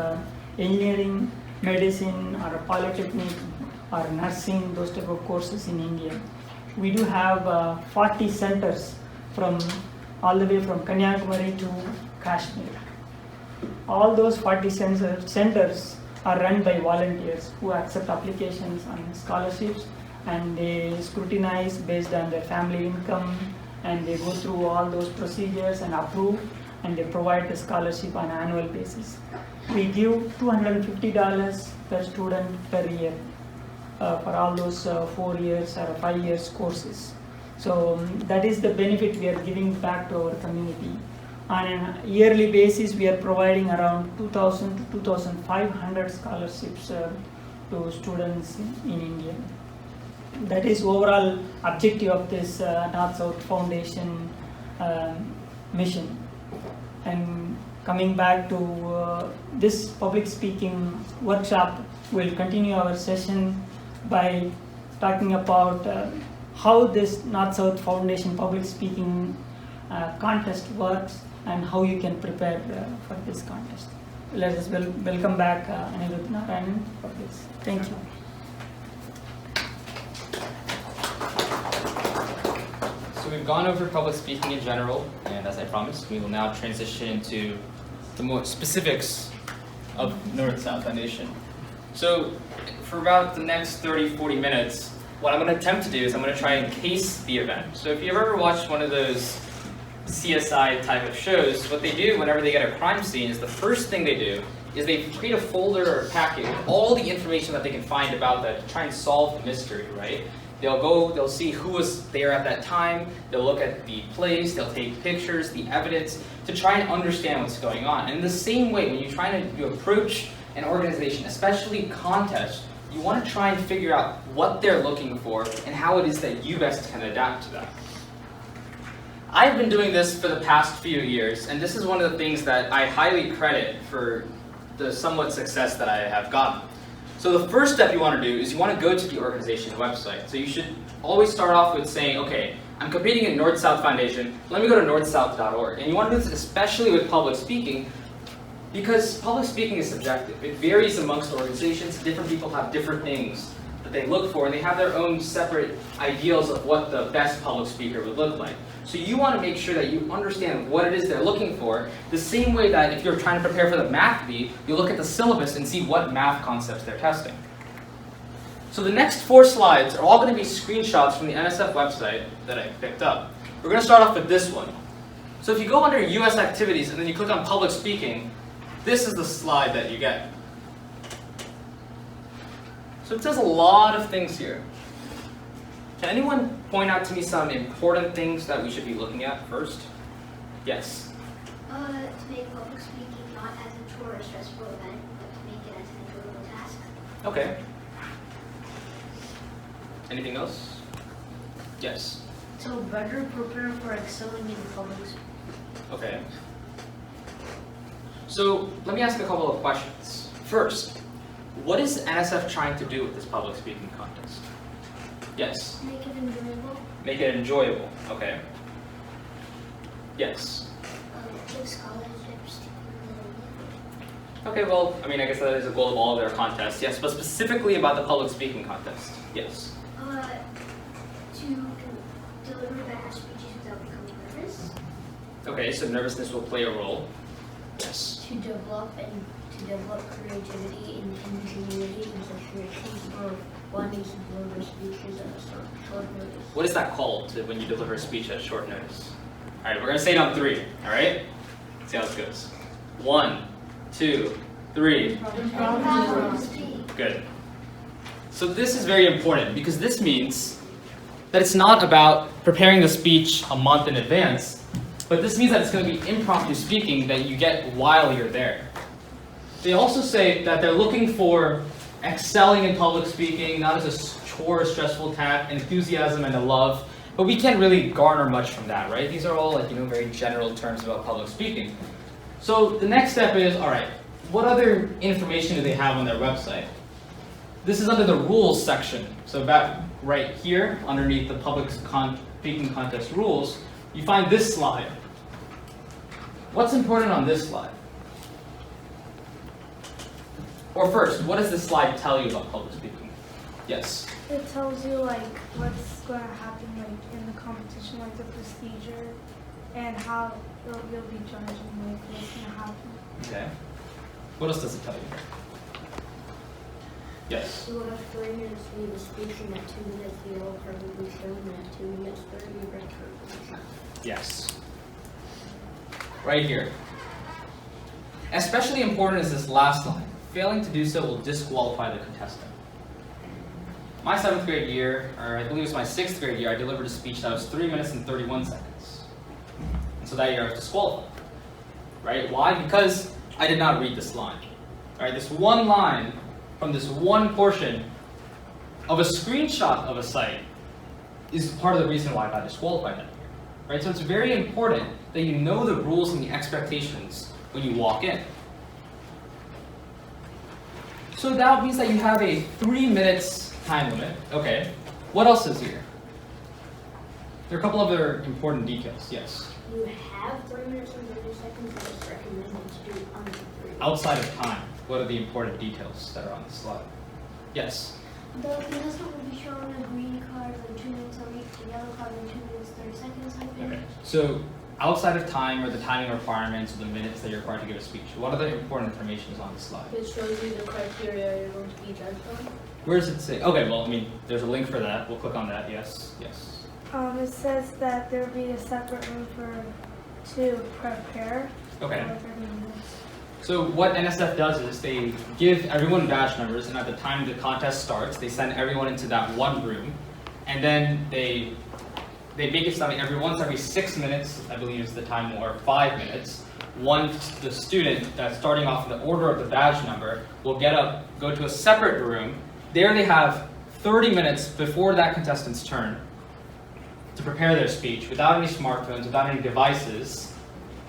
engineering, medicine, or polytechnic, or nursing, those type of courses in India. We do have 40 centers from all the way from Kanyakumari to Kashmir. All those 40 centers are run by volunteers who accept applications on scholarships, and they scrutinize based on their family income, and they go through all those procedures and approve, and they provide the scholarship on an annual basis. We give $250 per student per year for all those 4 years or 5 years courses. So that is the benefit we are giving back to our community. On a yearly basis, we are providing around 2,000 to 2,500 scholarships to students in India. That is overall objective of this NorthSouth Foundation mission. And coming back to this public speaking workshop, we'll continue our session by talking about how this NorthSouth Foundation public speaking contest works and how you can prepare for this contest. Let us welcome back Anirudh Narayanan for this. Thank you. So we've gone over public speaking in general, and as I promised, we will now transition into the more specifics of NorthSouth Foundation. So for about the next 30-40 minutes, what I'm going to attempt to do is I'm going to try and case the event. So if you've ever watched one of those CSI type of shows, what they do whenever they get a crime scene is the first thing they do is they create a folder or a packet with all the information that they can find about that to try and solve the mystery, right? They'll see who was there at that time, they'll look at the place, they'll take pictures, the evidence, to try and understand what's going on. And in the same way, when you're trying to approach an organization, especially contests, you want to try and figure out what they're looking for and how it is that you best can adapt to that. I've been doing this for the past few years, and this is one of the things that I highly credit for the somewhat success that I have gotten. So the first step you want to do is you want to go to the organization's website. So you should always start off with saying, okay, I'm competing in NorthSouth Foundation, let me go to northsouth.org. And you want to do this especially with public speaking, because public speaking is subjective. It varies amongst organizations. Different people have different things that they look for, and they have their own separate ideals of what the best public speaker would look like. So you want to make sure that you understand what it is they're looking for, the same way that if you're trying to prepare for the math bee, you look at the syllabus and see what math concepts they're testing. So the next 4 slides are all going to be screenshots from the NSF website that I picked up. We're going to start off with this one. So if you go under US activities and then you click on public speaking, this is the slide that you get. So it says a lot of things here. Can anyone point out to me some important things that we should be looking at first? Yes? To make public speaking not as a chore or stressful event, but to make it as an enjoyable task. Okay. Anything else? Yes? So better prepare for excelling in public speaking. Okay. So let me ask a couple of questions. First, what is NSF trying to do with this public speaking contest? Yes? Make it enjoyable. Make it enjoyable. Okay. Yes? Give scholarships to people Okay, well, I mean, I guess that is a goal of all of their contests, yes, but specifically about the public speaking contest, yes. To deliver better speeches without becoming nervous. Okay, so nervousness will play a role. Yes. To develop creativity and ingenuity in situations where one needs to deliver speeches at a short notice. What is that called when you deliver a speech at short notice? All right, we're gonna say it on 3. All right. Let's see how this goes. 1, 2, 3. Good. So this is very important because this means that it's not about preparing the speech a month in advance, but this means that it's going to be impromptu speaking that you get while you're there. They also say that they're looking for excelling in public speaking, not as a chore, stressful task, enthusiasm and a love, but we can't really garner much from that, right? These are all very general terms about public speaking. So the next step is, all right, what other information do they have on their website? This is under the rules section. So back right here, underneath the public speaking contest rules, you find this slide. What's important on this slide? Or first, what does this slide tell you about public speaking? Yes? It tells you what's going to happen in the competition, the procedure, and how you'll be judged and what's going to happen. Okay. What else does it tell you? Yes? You will have 3 minutes to leave a speech, and at 2 minutes the yellow card will be shown, and at 2 minutes 30 red card will be shown. Yes. Right here. Especially important is this last line. Failing to do so will disqualify the contestant. My 7th grade year, or I believe it was my 6th grade year, I delivered a speech that was 3 minutes and 31 seconds. And so that year I was disqualified. Right? Why? Because I did not read this line. All right, this one line from this one portion of a screenshot of a site is part of the reason why I got disqualified that year. Right? So it's very important that you know the rules and the expectations when you walk in. So that means that you have a 3 minutes time limit. Okay. What else is here? There are a couple other important details. Yes. You have 3 minutes and 30 seconds, but it's recommended to do under 3. Outside of time, what are the important details that are on the slide? Yes. The contestant will be shown a green card when 2 minutes on each, a yellow card when 2 minutes 30 seconds, I think. Okay. So outside of time or the timing requirements or the minutes that you're required to give a speech, what other important information is on the slide? It shows you the criteria you're going to be judged on. Where does it say? Okay, well, I mean, there's a link for that. We'll click on that. Yes. Yes. It says that there will be a separate room to prepare. Okay. For 30 minutes. So what NSF does is they give everyone badge numbers, and at the time the contest starts, they send everyone into that one room, and then they make it so that every 6 minutes, I believe is the time, or 5 minutes, the student that's starting off in the order of the badge number will get up, go to a separate room. There they have 30 minutes before that contestant's turn to prepare their speech without any smartphones, without any devices,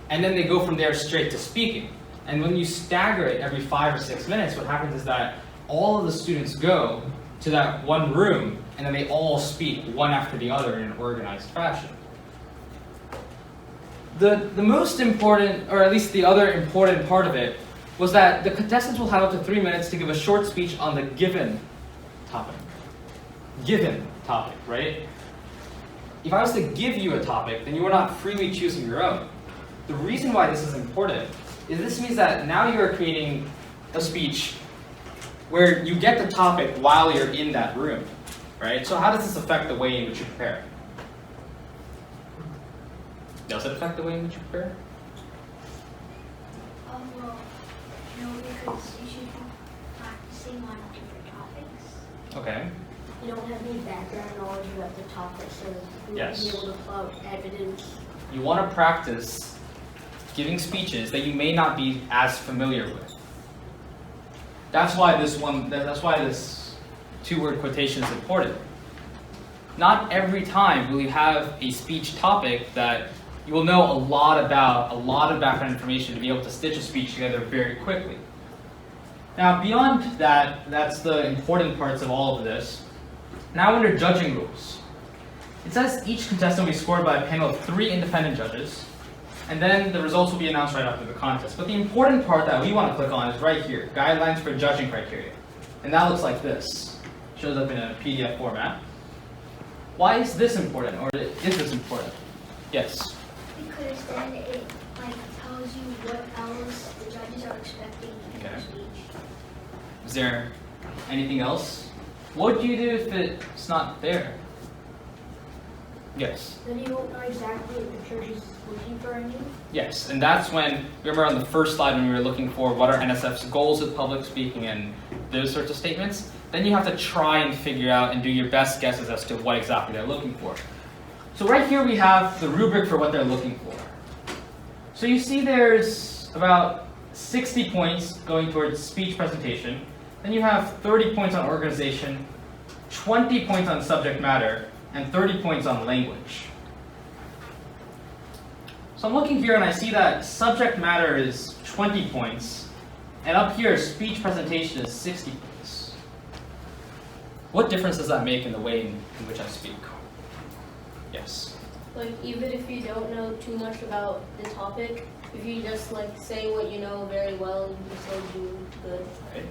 and then they go from there straight to speaking. And when you stagger it every 5 or 6 minutes, what happens is that all of the students go to that one room, and then they all speak one after the other in an organized fashion. The most important, or at least the other important part of it, was that the contestants will have up to 3 minutes to give a short speech on the given topic. Given topic, right? If I was to give you a topic, then you are not freely choosing your own. The reason why this is important is this means that now you are creating a speech where you get the topic while you're in that room, right? So how does this affect the way in which you prepare? Does it affect the way in which you prepare? Well, because you should be practicing on different topics. Okay. You don't have any background knowledge about the topic, so you Yes. won't be able to pull out evidence. You want to practice giving speeches that you may not be as familiar with. That's why this 2-word quotation is important. Not every time will you have a speech topic that you will know a lot of background information to be able to stitch a speech together very quickly. Now, beyond that, that's the important parts of all of this. Now under judging rules. It says each contestant will be scored by a panel of 3 independent judges, and then the results will be announced right after the contest. But the important part that we want to click on is right here, guidelines for judging criteria. And that looks like this. Shows up in a PDF format. Why is this important, or is this important? Yes? Because then it like tells you what else the judges are expecting in your Okay. speech. Is there anything else? What do you do if it's not there? Yes? Then you won't know exactly if the church is looking for any. Yes, and that's when, remember on the first slide when we were looking for what are NSF's goals with public speaking and those sorts of statements, then you have to try and figure out and do your best guesses as to what exactly they're looking for. So right here we have the rubric for what they're looking for. So you see there's about 60 points going towards speech presentation, then you have 30 points on organization, 20 points on subject matter, and 30 points on language. So I'm looking here and I see that subject matter is 20 points, and up here speech presentation is 60 points. What difference does that make in the way in which I speak? Yes. Like, even if you don't know too much about the topic, if you just like say what you know very well, you can still do good. Right.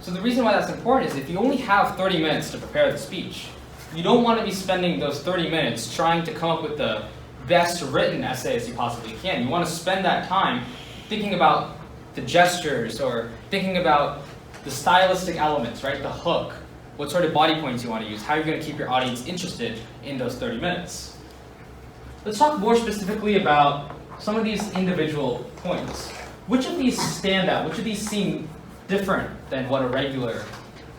So the reason why that's important is if you only have 30 minutes to prepare the speech, you don't want to be spending those 30 minutes trying to come up with the best written essay as you possibly can. You want to spend that time thinking about the gestures or thinking about the stylistic elements, right? The hook, what sort of body points you want to use, how you're going to keep your audience interested in those 30 minutes. Let's talk more specifically about some of these individual points. Which of these stand out? Which of these seem different than what a regular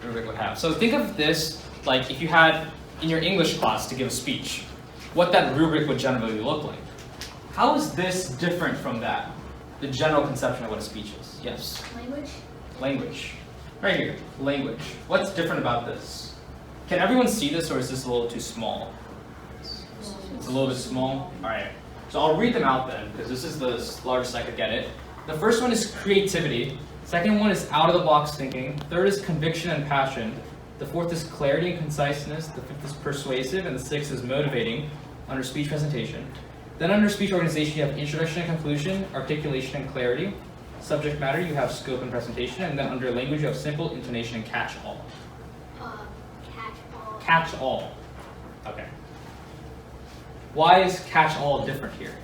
rubric would have? So think of this like if you had in your English class to give a speech, what that rubric would generally look like. How is this different from that? The general conception of what a speech is. Yes? Language? Language. Right here, language. What's different about this? Can everyone see this, or is this a little too small? It's a little bit small? Alright. So I'll read them out then, because this is the largest I could get it. The first one is creativity. Second one is out-of-the-box thinking. Third is conviction and passion. The fourth is clarity and conciseness. The fifth is persuasive. And the sixth is motivating under speech presentation. Then under speech organization, you have introduction and conclusion, articulation and clarity. Subject matter, you have scope and presentation. And then under language, you have simple, intonation, and catch-all. Catch-all. Catch-all. Okay. Why is catch-all different here?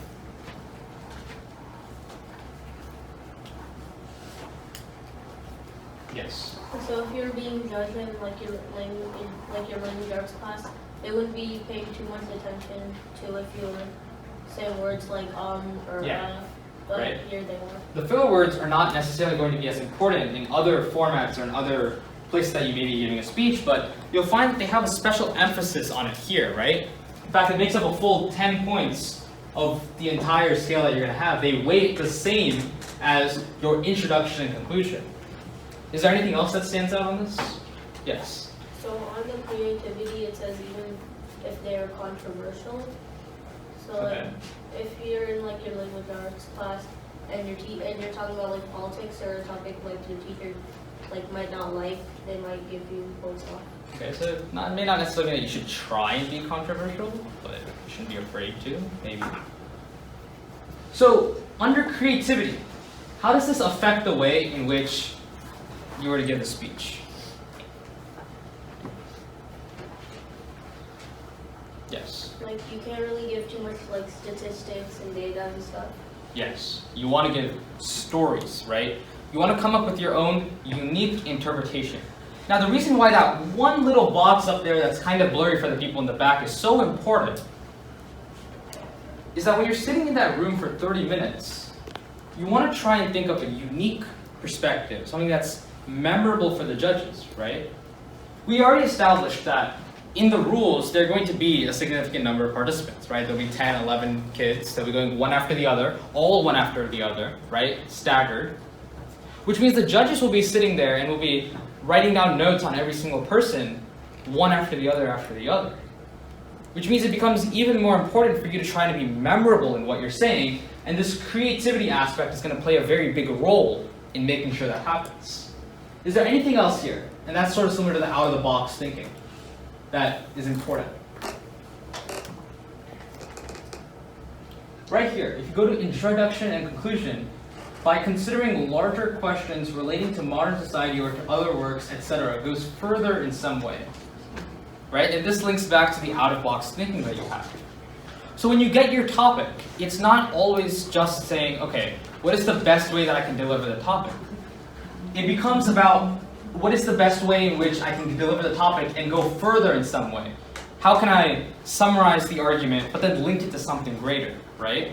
Yes. So if you're being judged in like your language arts class, they wouldn't be paying too much attention to if you were saying words like or Yeah. but Right. here they are. The filler words are not necessarily going to be as important in other formats or in other places that you may be giving a speech, but you'll find that they have a special emphasis on it here, right? In fact, it makes up a full 10 points of the entire scale that you're going to have. They weight the same as your introduction and conclusion. Is there anything else that stands out on this? Yes. So on the creativity, it says even if they're controversial. So Okay. like, if you're in like your language arts class and you're talking about like politics or a topic like your teacher like might not like, they might give you points off. Okay, so it may not necessarily mean that you should try and be controversial, but you shouldn't be afraid to, maybe. So, under creativity, how does this affect the way in which you were to give the speech? Yes. Like you can't really give too much like statistics and data and stuff. Yes. You want to give stories, right? You want to come up with your own unique interpretation. Now, the reason why that one little box up there that's kind of blurry for the people in the back is so important is that when you're sitting in that room for 30 minutes, you want to try and think of a unique perspective, something that's memorable for the judges, right? We already established that in the rules, there are going to be a significant number of participants, right? There'll be 10, 11 kids. They'll be going one after the other, all one after the other, right? Staggered. Which means the judges will be sitting there and will be writing down notes on every single person, one after the other after the other. Which means it becomes even more important for you to try to be memorable in what you're saying, and this creativity aspect is going to play a very big role in making sure that happens. Is there anything else here? And that's sort of similar to the out-of-the-box thinking that is important. right here, if you go to introduction and conclusion, by considering larger questions relating to modern society or to other works, etc., goes further in some way, right? And this links back to the out-of-box thinking that you have. So when you get your topic, it's not always just saying, okay, what is the best way that I can deliver the topic? It becomes about what is the best way in which I can deliver the topic and go further in some way. How can I summarize the argument, but then link it to something greater, right?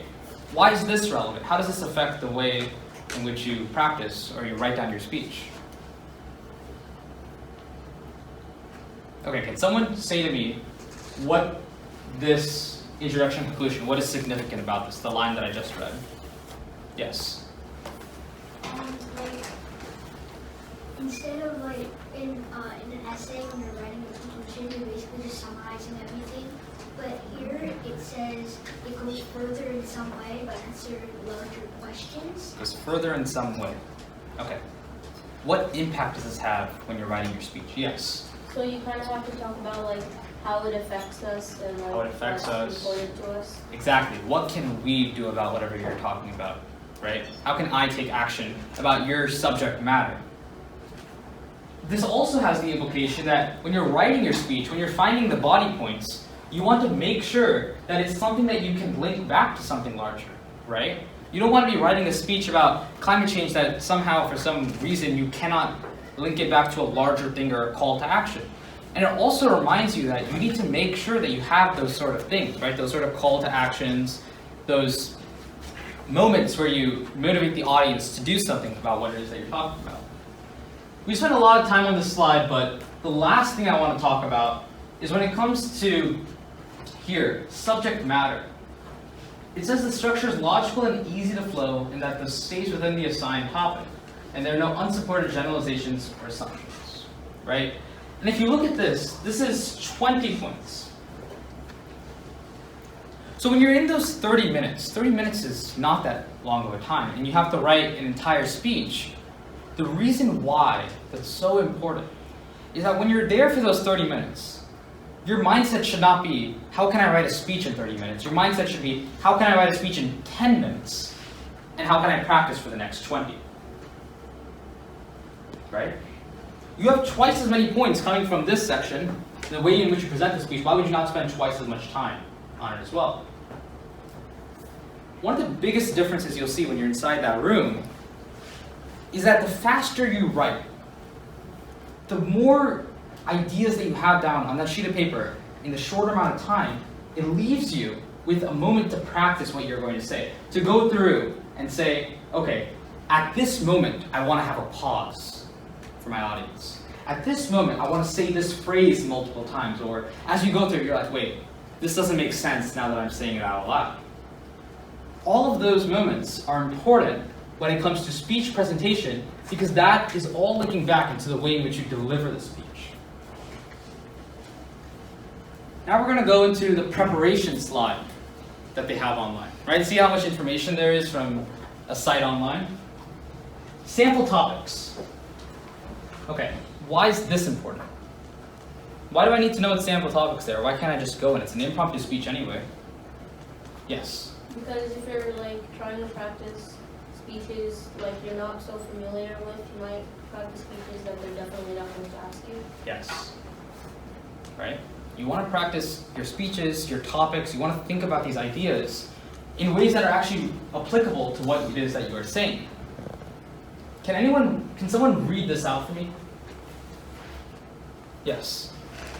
Why is this relevant? How does this affect the way in which you practice or you write down your speech? Okay, can someone say to me what this introduction conclusion, what is significant about this, the line that I just read? Yes. Like, instead of like in an essay when you're writing a conclusion, you're basically just summarizing everything. But here it says it goes further in some way by considering larger questions. Goes further in some way. Okay. What impact does this have when you're writing your speech? Yes. So you kind of have to talk about like how it affects us and like How it affects what's us. important to us. Exactly. What can we do about whatever you're talking about, right? How can I take action about your subject matter? This also has the implication that when you're writing your speech, when you're finding the body points, you want to make sure that it's something that you can link back to something larger, right? You don't want to be writing a speech about climate change that somehow, for some reason, you cannot link it back to a larger thing or a call to action. And it also reminds you that you need to make sure that you have those sort of things, right? Those sort of call to actions, those moments where you motivate the audience to do something about what it is that you're talking about. We spent a lot of time on this slide, but the last thing I want to talk about is when it comes to here, subject matter. It says the structure is logical and easy to flow and that this stays within the assigned topic. And there are no unsupported generalizations or assumptions, right? And if you look at this, this is 20 points. So when you're in those 30 minutes is not that long of a time, and you have to write an entire speech, the reason why that's so important is that when you're there for those 30 minutes, your mindset should not be, how can I write a speech in 30 minutes? Your mindset should be, how can I write a speech in 10 minutes? And how can I practice for the next 20? Right? You have twice as many points coming from this section, the way in which you present the speech. Why would you not spend twice as much time on it as well? One of the biggest differences you'll see when you're inside that room is that the faster you write, the more ideas that you have down on that sheet of paper in the shorter amount of time, it leaves you with a moment to practice what you're going to say. To go through and say, okay, at this moment, I want to have a pause for my audience. At this moment, I want to say this phrase multiple times. Or as you go through, you're like, wait, this doesn't make sense now that I'm saying it out loud. All of those moments are important when it comes to speech presentation because that is all linking back into the way in which you deliver the speech. Now we're going to go into the preparation slide that they have online. Right? See how much information there is from a site online? Sample topics. Okay, why is this important? Why do I need to know what sample topics there? Why can't I just go and it's an impromptu speech anyway? Yes? Because if you're like trying to practice speeches like you're not so familiar with, you might practice speeches that they're definitely not going to ask you. Yes. Right? You want to practice your speeches, your topics, you want to think about these ideas in ways that are actually applicable to what it is that you are saying. Can someone read this out for me? Yes.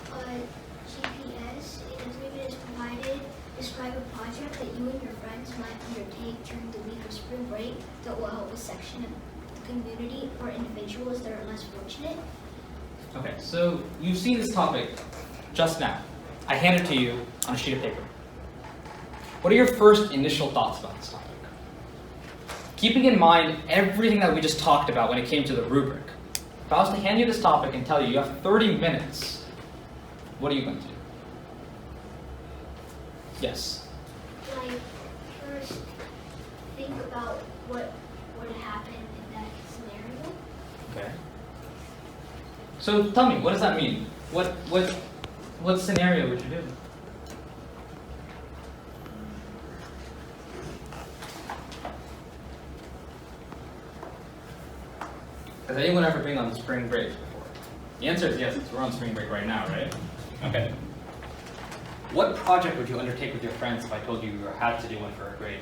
GPS, an agreement is provided. Describe a project that you and your friends might undertake during the week of spring break that will help a section of the community or individuals that are less fortunate. Okay, so you've seen this topic just now. I hand it to you on a sheet of paper. What are your first initial thoughts about this topic? Keeping in mind everything that we just talked about when it came to the rubric. If I was to hand you this topic and tell you you have 30 minutes, what are you going to do? Yes? Like, first, think about what would happen in that scenario. Okay. So tell me, what does that mean? What scenario would you do? Has anyone ever been on spring break before? The answer is yes, we're on spring break right now, right? Okay. What project would you undertake with your friends if I told you had to do one for a grade?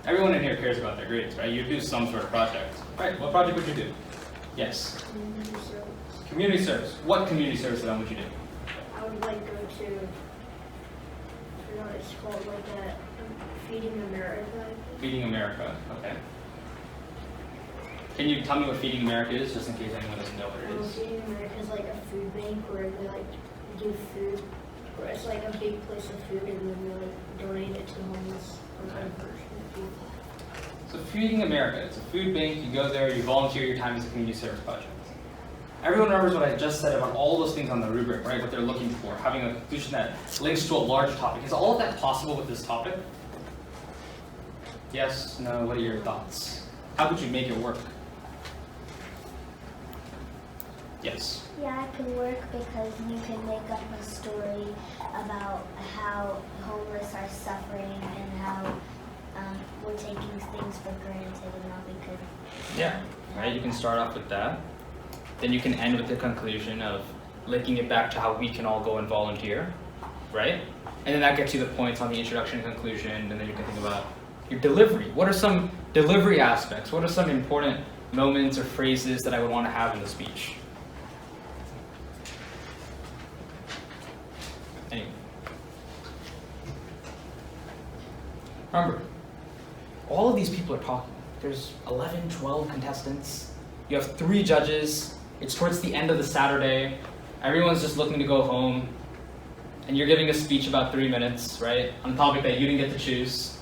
Everyone in here cares about their grades, right? You do some sort of project. Right, what project would you do? Yes. Community service. Community service. What community service event would you do? I would like go to, I forgot what it's called, like that Feeding America. I think. Feeding America, okay. Can you tell me what Feeding America is, just in case anyone doesn't know what it is? Feeding America is like a food bank where they like give food, where it's like a big place of food and then they like donate it to the homeless or Okay. people. So Feeding America, it's a food bank, you go there, you volunteer your time as a community service project. Everyone remembers what I just said about all those things on the rubric, right? What they're looking for, having a conclusion that links to a larger topic. Is all of that possible with this topic? Yes, no, what are your thoughts? How would you make it work? Yes. Yeah, it can work because you can make up a story about how homeless are suffering and how we're taking things for granted and how we could. Yeah, right, you can start off with that. Then you can end with the conclusion of linking it back to how we can all go and volunteer, right? And then that gets you the points on the introduction and conclusion, and then you can think about your delivery. What are some delivery aspects? What are some important moments or phrases that I would want to have in the speech? Anyway. Remember, all of these people are talking. There's 11, 12 contestants. You have 3 judges. It's towards the end of the Saturday. Everyone's just looking to go home. And you're giving a speech about 3 minutes, right? On a topic that you didn't get to choose.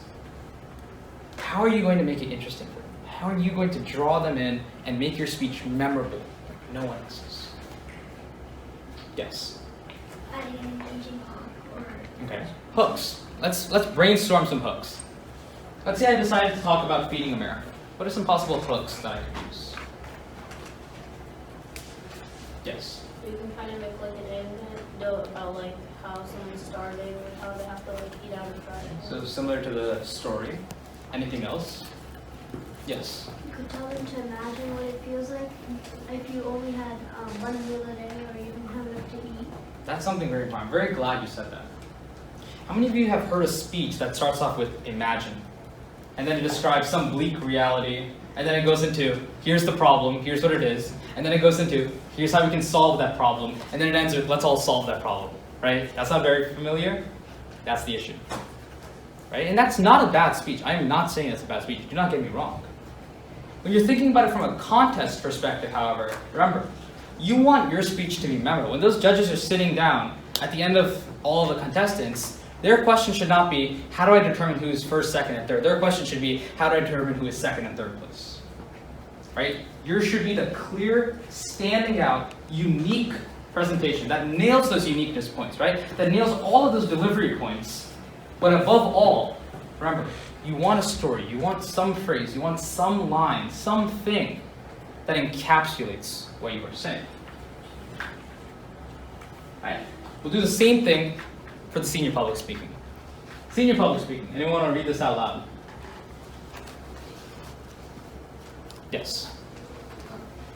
How are you going to make it interesting for them? How are you going to draw them in and make your speech memorable like no one else's? Yes? Adding an engaging hook or Okay. Hooks. Let's brainstorm some hooks. Let's say I decided to talk about Feeding America. What are some possible hooks that I could use? Yes. You can kind of make like an anecdote about like how someone started or how they have to like eat out of Friday. So similar to the story. Anything else? Yes. you could tell them to imagine what it feels like if you only had one meal a day or you didn't have enough to eat. That's something very important. I'm very glad you said that. How many of you have heard a speech that starts off with imagine, and then it describes some bleak reality, and then it goes into here's the problem, here's what it is, and then it goes into here's how we can solve that problem, and then it ends with let's all solve that problem, right? That's not very familiar. That's the issue, right? And that's not a bad speech. I am not saying it's a bad speech. Do not get me wrong. When you're thinking about it from a contest perspective, however, remember, you want your speech to be memorable. When those judges are sitting down at the end of all of the contestants, their question should not be, how do I determine who's first, second, and third? Their question should be, how do I determine who is second and third place? Right? Yours should be the clear, standing out, unique presentation that nails those uniqueness points, right? That nails all of those delivery points. But above all, remember, you want a story, you want some phrase, you want some line, something that encapsulates what you are saying. Right? We'll do the same thing for the senior public speaking. Senior public speaking. Anyone want to read this out loud? Yes.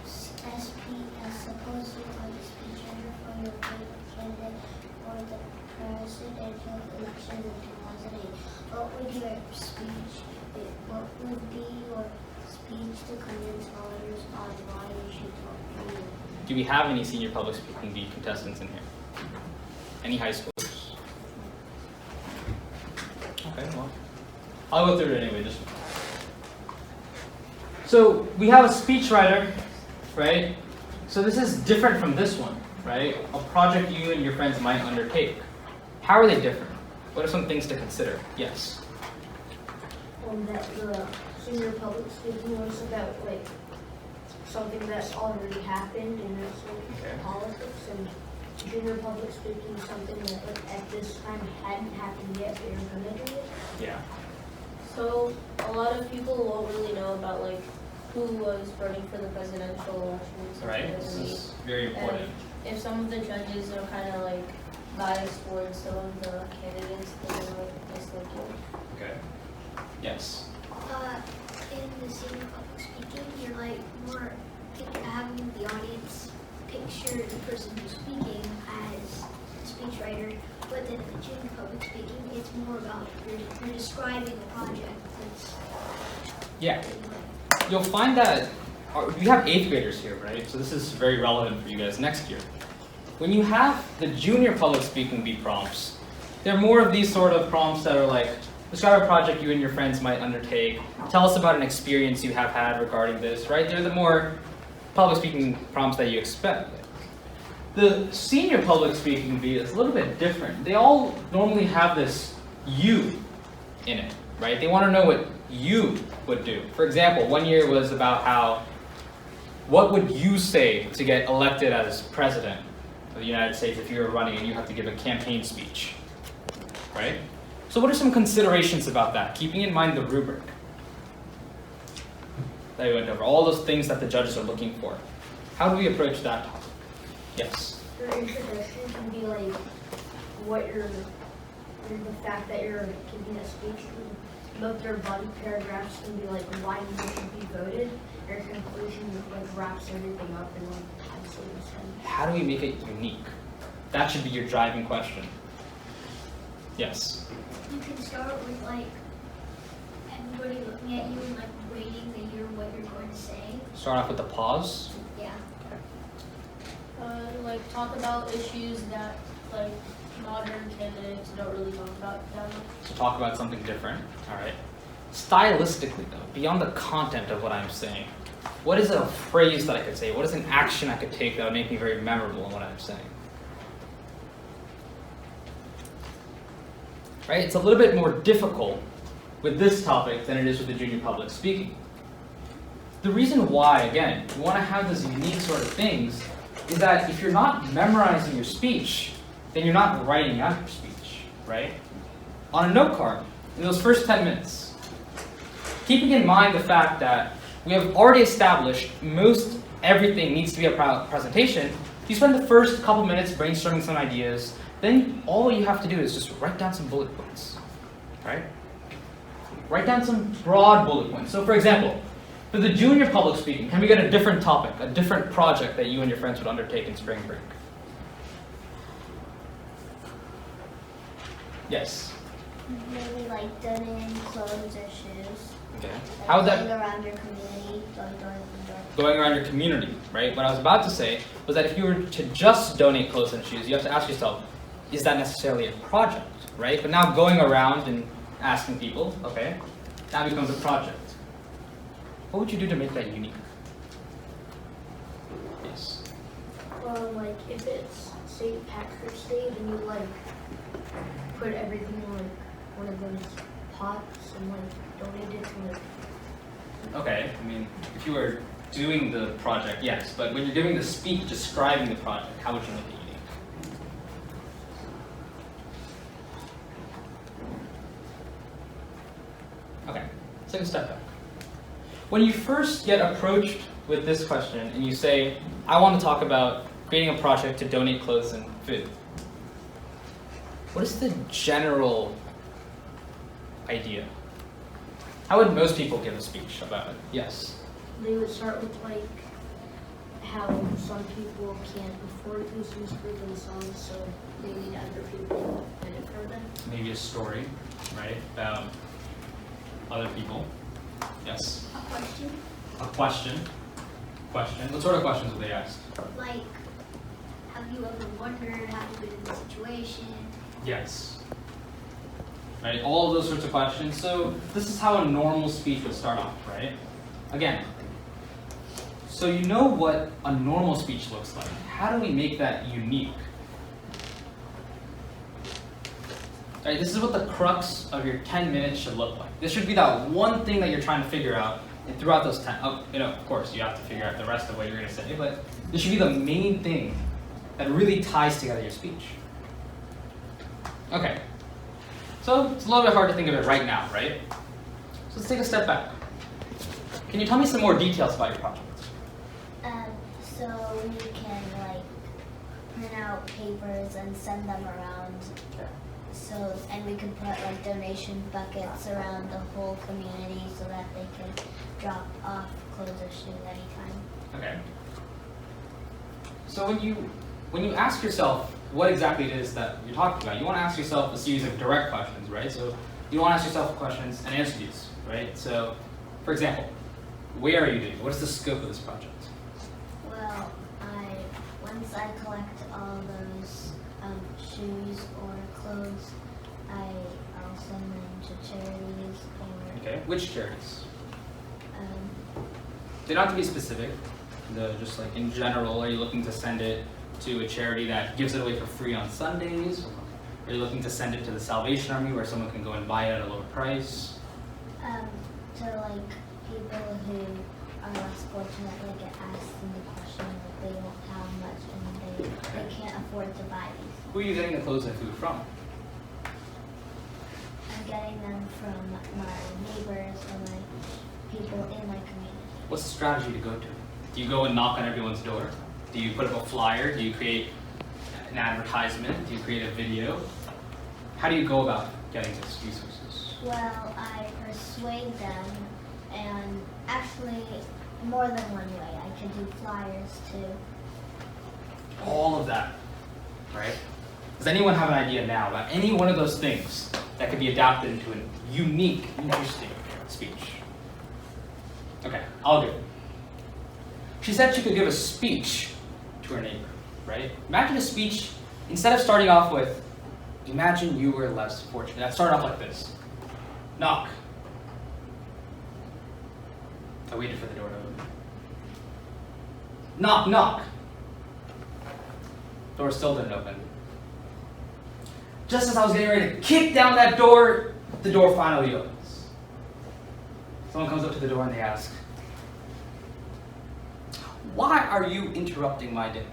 SPS, suppose you are the speech writer for your favorite candidate for the presidential election in 2008. What would be your speech to convince voters on why they should vote for you? Do we have any senior public speaking bee contestants in here? Any high schoolers? Okay, well, I'll go through it anyway. So we have a speechwriter, right? So this is different from this one, right? A project you and your friends might undertake. How are they different? What are some things to consider? Yes. That the senior public speaking was about like something that's already happened and it's like Okay. politics, and junior public speaking is something that like at this time hadn't happened yet, but you're gonna do it. Yeah. So a lot of people won't really know about like who was voting for the presidential elections. Right. This is very important. If some of the judges are kind of like biased towards some of the candidates, they're gonna like dislike you. Okay. Yes. in the senior public speaking, you're like more having the audience picture the person who's speaking as a speechwriter, but then in the junior public speaking, it's more about you're describing a project that's Yeah. You'll find that we have 8th graders here, right? So this is very relevant for you guys next year. When you have the junior public speaking bee prompts, they're more of these sort of prompts that are like, describe a project you and your friends might undertake, tell us about an experience you have had regarding this, right? They're the more public speaking prompts that you expect. The senior public speaking bee is a little bit different. They all normally have this you in it, right? They want to know what you would do. For example, one year was about what would you say to get elected as president of the United States if you were running and you have to give a campaign speech, right? So what are some considerations about that, keeping in mind the rubric that we went over, all those things that the judges are looking for? How do we approach that topic? Yes? Your introduction can be like the fact that you're giving a speech. Both their body paragraphs can be like why you should be voted. Your conclusion like wraps everything up in like absolute sense. How do we make it unique? That should be your driving question. Yes? you can start with like everybody looking at you and like waiting to hear what you're going to say. Start off with a pause. Yeah. Like talk about issues that like modern candidates don't really talk about that much. So talk about something different. All right. Stylistically, though, beyond the content of what I'm saying, what is a phrase that I could say? What is an action I could take that would make me very memorable in what I'm saying? Right? It's a little bit more difficult with this topic than it is with the junior public speaking. The reason why, again, you want to have these unique sort of things is that if you're not memorizing your speech, then you're not writing out your speech, right? On a note card, in those first 10 minutes, keeping in mind the fact that we have already established most everything needs to be a presentation, you spend the first couple minutes brainstorming some ideas, then all you have to do is just write down some bullet points, right? Write down some broad bullet points. So for example, for the junior public speaking, can we get a different topic, a different project that you and your friends would undertake in spring break? Yes? Maybe like donating clothes or shoes. Okay. Like How would going that, around your community, going door to door. going around your community, right? What I was about to say was that if you were to just donate clothes and shoes, you have to ask yourself, is that necessarily a project, right? But now going around and asking people, okay, that becomes a project. What would you do to make that unique? Yes. Well, like if it's St. Patrick's Day, then you like put everything in like one of those pots and like donate it to like. Okay, I mean, if you were doing the project, yes, but when you're doing the speech describing the project, how would you make it unique? Okay, let's take a step back. When you first get approached with this question and you say, I want to talk about creating a project to donate clothes and food, what is the general idea? How would most people give a speech about it? Yes? They would start with like how some people can't afford these things for themselves, so they need other people to do it for them. Maybe a story, right, about other people. Yes? A question, A question. Question. What sort of questions would they ask? like, have you ever wondered how to get in this situation? Yes. Right, all of those sorts of questions. So this is how a normal speech would start off, right? Again, so you know what a normal speech looks like. How do we make that unique? Right, this is what the crux of your 10 minutes should look like. This should be that one thing that you're trying to figure out, and throughout those 10, of course, you have to figure out the rest of what you're going to say, but this should be the main thing that really ties together your speech. Okay, so it's a little bit hard to think of it right now, right? So let's take a step back. Can you tell me some more details about your project? So you can like print out papers and send them around so and we could put like donation buckets around the whole community so that they can drop off clothes or shoes anytime. Okay. So when you ask yourself what exactly it is that you're talking about, you want to ask yourself a series of direct questions, right? So you want to ask yourself questions and answer these, right? So, for example, where are you doing? What is the scope of this project? Well, once I collect all those shoes or clothes, I'll send them to charities or Okay. Which charities? um, They don't have to be specific. Just like in general, are you looking to send it to a charity that gives it away for free on Sundays? Or are you looking to send it to the Salvation Army where someone can go and buy it at a lower price? to like people who are less fortunate, like it asks them the question like they don't have much and they can't afford to buy these. Who are you getting the clothes and food from? I'm getting them from my neighbors or my people in my community. What's the strategy to go to? Do you go and knock on everyone's door? Do you put up a flyer? Do you create an advertisement? Do you create a video? How do you go about getting these resources? Well, I persuade them, and actually more than one way. I could do flyers too. All of that, right? Does anyone have an idea now about any one of those things that could be adapted into a unique, interesting speech? Okay, I'll do it. She said she could give a speech to her neighbor, right? Imagine a speech, instead of starting off with, imagine you were less fortunate. That started off like this. Knock. I waited for the door to open. Knock, knock. Door still didn't open. Just as I was getting ready to kick down that door, the door finally opens. Someone comes up to the door and they ask, "Why are you interrupting my day?"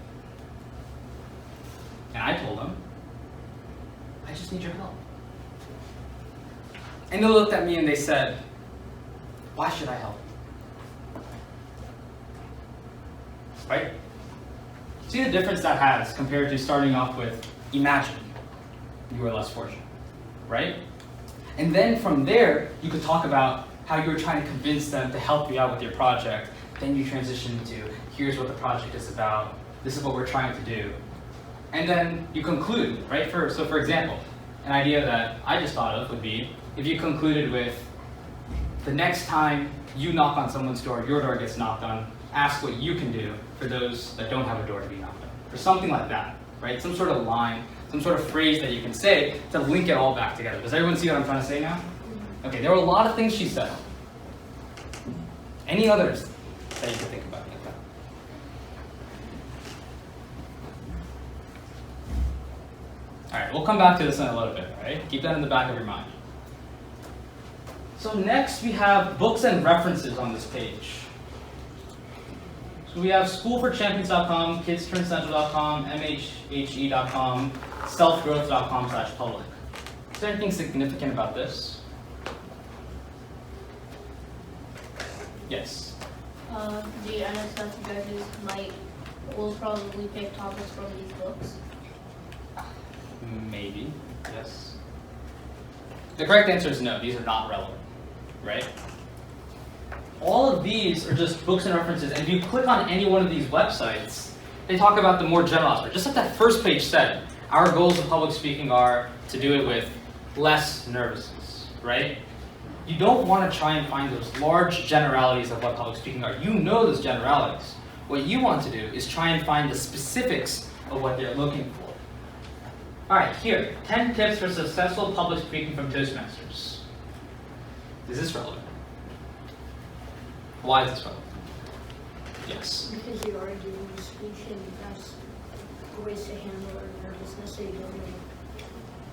And I told them, "I just need your help." And they looked at me and they said, "Why should I help?" Right? See the difference that has compared to starting off with, imagine you were less fortunate, right? And then from there, you could talk about how you were trying to convince them to help you out with your project. Then you transition to, here's what the project is about, this is what we're trying to do. And then you conclude, right? So for example, an idea that I just thought of would be, if you concluded with, the next time you knock on someone's door, your door gets knocked on, ask what you can do for those that don't have a door to be knocked on. Or something like that, right? Some sort of line, some sort of phrase that you can say to link it all back together. Does everyone see what I'm trying to say now? Okay, there were a lot of things she said. Any others that you could think about like that? All right, we'll come back to this in a little bit, all right? Keep that in the back of your mind. So next we have books and references on this page. So we have schoolforchampions.com, kidsturncental.com, mhhe.com, selfgrowth.com/public. Is there anything significant about this? Yes. The NSSA judges will probably pick topics from these books. Maybe, yes. The correct answer is no, these are not relevant, right? All of these are just books and references, and if you click on any one of these websites, they talk about the more general aspect. Just like that first page said, our goals of public speaking are to do it with less nervousness, right? You don't want to try and find those large generalities of what public speaking are. You know those generalities. What you want to do is try and find the specifics of what they're looking for. All right, here, 10 tips for successful public speaking from Toastmasters. Is this relevant? Why is this relevant? Yes. Because you are giving a speech and that's ways to handle our nervousness so you don't really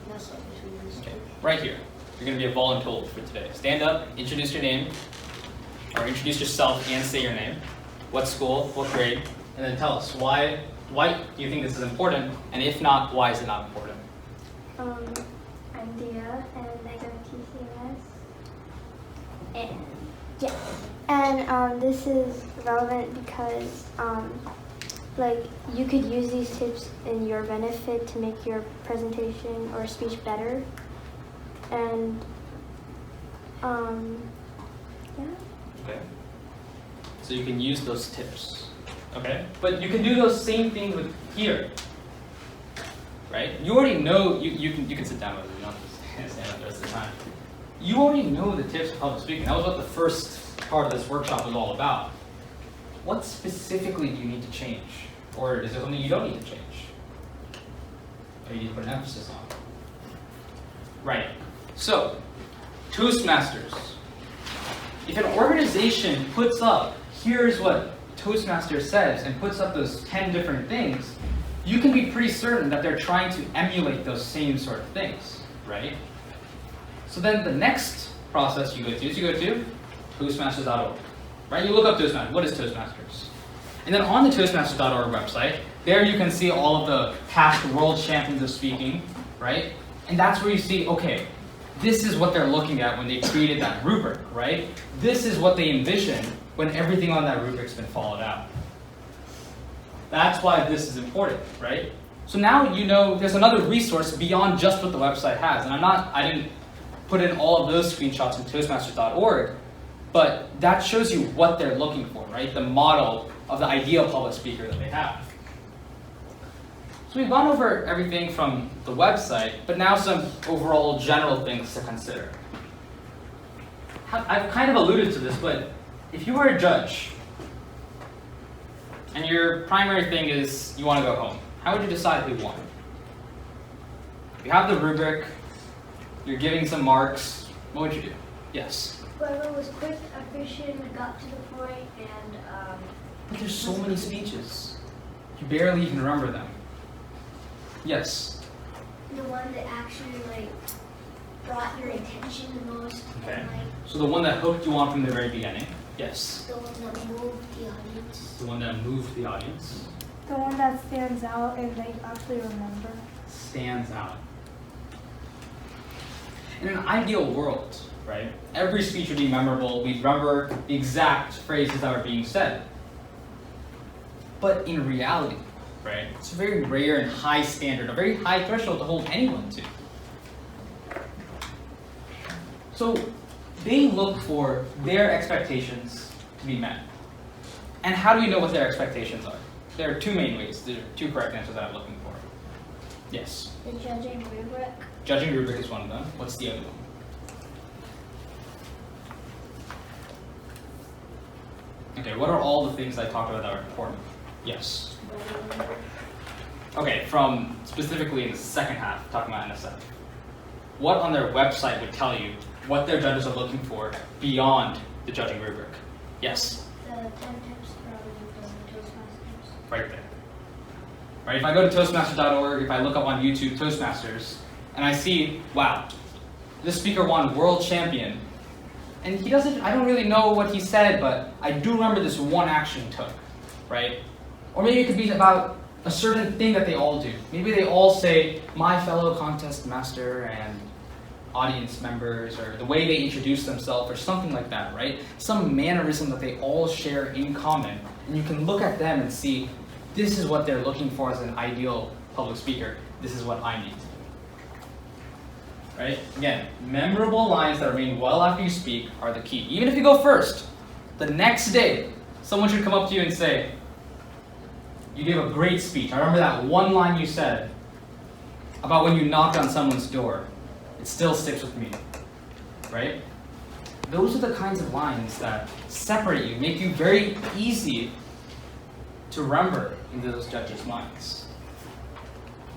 mess up between the speech. Okay, right here. You're going to be a voluntold for today. Stand up, introduce your name, or introduce yourself and say your name. What school, what grade, and then tell us why do you think this is important, and if not, why is it not important? I'm Dia, and I go to TCMS. And yeah, and this is relevant because like you could use these tips in your benefit to make your presentation or speech better. And yeah. Okay. So you can use those tips. Okay? But you can do those same things with here. Right? You already know, you can sit down with it, you don't have to stand up the rest of the time. You already know the tips for public speaking. That was what the first part of this workshop was all about. What specifically do you need to change? Or is there something you don't need to change? Or you need to put an emphasis on? Right. So, Toastmasters. If an organization puts up, here's what Toastmasters says, and puts up those 10 different things, you can be pretty certain that they're trying to emulate those same sort of things, right? So then the next process you go to is you go to Toastmasters.org, right? You look up Toastmasters. What is Toastmasters? And then on the Toastmasters.org website, there you can see all of the past world champions of speaking, right? And that's where you see, okay, this is what they're looking at when they created that rubric, right? This is what they envision when everything on that rubric's been followed out. That's why this is important, right? So now you know there's another resource beyond just what the website has. And I didn't put in all of those screenshots in Toastmasters.org, but that shows you what they're looking for, right? The model of the ideal public speaker that they have. So we've gone over everything from the website, but now some overall general things to consider. I've kind of alluded to this, but if you were a judge, and your primary thing is you want to go home, how would you decide who won? You have the rubric, you're giving some marks, what would you do? Yes? Whoever was quick, efficient, got to the point, and But there's so many speeches. You barely even remember them. Yes? the one that actually brought your attention the most, Okay. and So the one that hooked you on from the very beginning. Yes? the one that moved the audience. The one that moved the audience. The one that stands out and they actually remember. Stands out. In an ideal world, right, every speech would be memorable. We'd remember the exact phrases that were being said. But in reality, right, it's a very rare and high standard, a very high threshold to hold anyone to. So they look for their expectations to be met. And how do we know what their expectations are? There are two main ways. There are two correct answers that I'm looking for. Yes? The judging rubric. Judging rubric is one of them. What's the other one? Okay, what are all the things I talked about that are important? Yes. Okay, from specifically in the second half, talking about NSSA. What on their website would tell you what their judges are looking for beyond the judging rubric? Yes? The 10 tips for Toastmasters. Right there. Right, if I go to Toastmasters.org, if I look up on YouTube Toastmasters, and I see, wow, this speaker won world champion, and he doesn't, I don't really know what he said, but I do remember this one action he took, right? Or maybe it could be about a certain thing that they all do. Maybe they all say, my fellow contest master and audience members, or the way they introduce themselves, or something like that, right? Some mannerism that they all share in common, and you can look at them and see, this is what they're looking for as an ideal public speaker. This is what I need. Right? Again, memorable lines that remain well after you speak are the key. Even if you go first, the next day, someone should come up to you and say, you gave a great speech. I remember that one line you said about when you knocked on someone's door. It still sticks with me. Right? Those are the kinds of lines that separate you, make you very easy to remember into those judges' minds.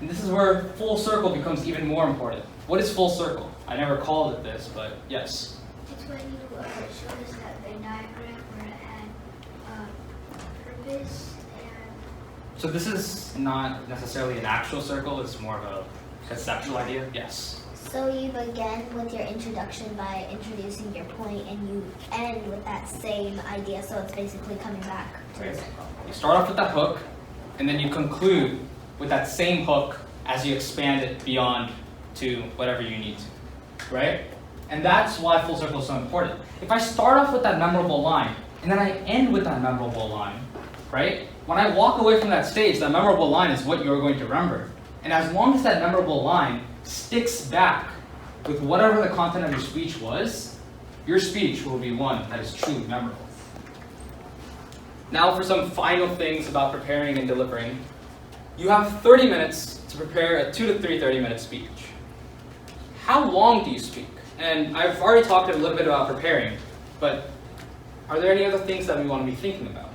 And this is where full circle becomes even more important. What is full circle? I never called it this, but yes. It's when you showed us that Venn diagram where it had purpose and So this is not necessarily an actual circle, it's more of a conceptual idea? Yes. So you begin with your introduction by introducing your point, and you end with that same idea, so it's basically coming back to the Right. circle. You start off with that hook, and then you conclude with that same hook as you expand it beyond to whatever you need to, right? And that's why full circle is so important. If I start off with that memorable line, and then I end with that memorable line, right? when I walk away from that stage, that memorable line is what you're going to remember. And as long as that memorable line sticks back with whatever the content of your speech was, your speech will be one that is truly memorable. Now for some final things about preparing and delivering. You have 30 minutes to prepare a 2 to 3 30-minute speech. How long do you speak? And I've already talked a little bit about preparing, but are there any other things that we want to be thinking about?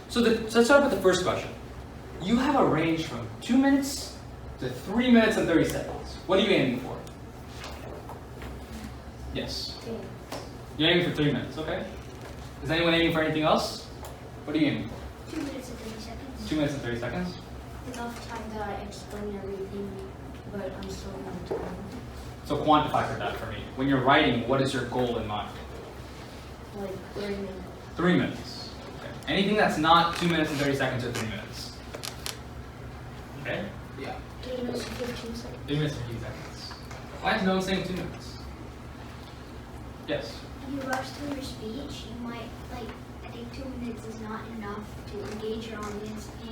So let's start with the first question. You have a range from 2 minutes to 3 minutes and 30 seconds. What are you aiming for? Yes. You're aiming for 3 minutes, okay. Is anyone aiming for anything else? What are you aiming for? 2 minutes and 30 seconds. 2 minutes and 30 seconds? Enough time that I explain everything, but I'm still on time. So quantify for that for me. When you're writing, what is your goal in mind? Like 30 minutes. 3 minutes. Okay. Anything that's not 2 minutes and 30 seconds or 3 minutes. Okay? Yeah. 3 minutes and 15 seconds. 3 minutes and 15 seconds. Why is no one saying 2 minutes? Yes. If you rush through your speech, you might, I think 2 minutes is not enough to engage your audience and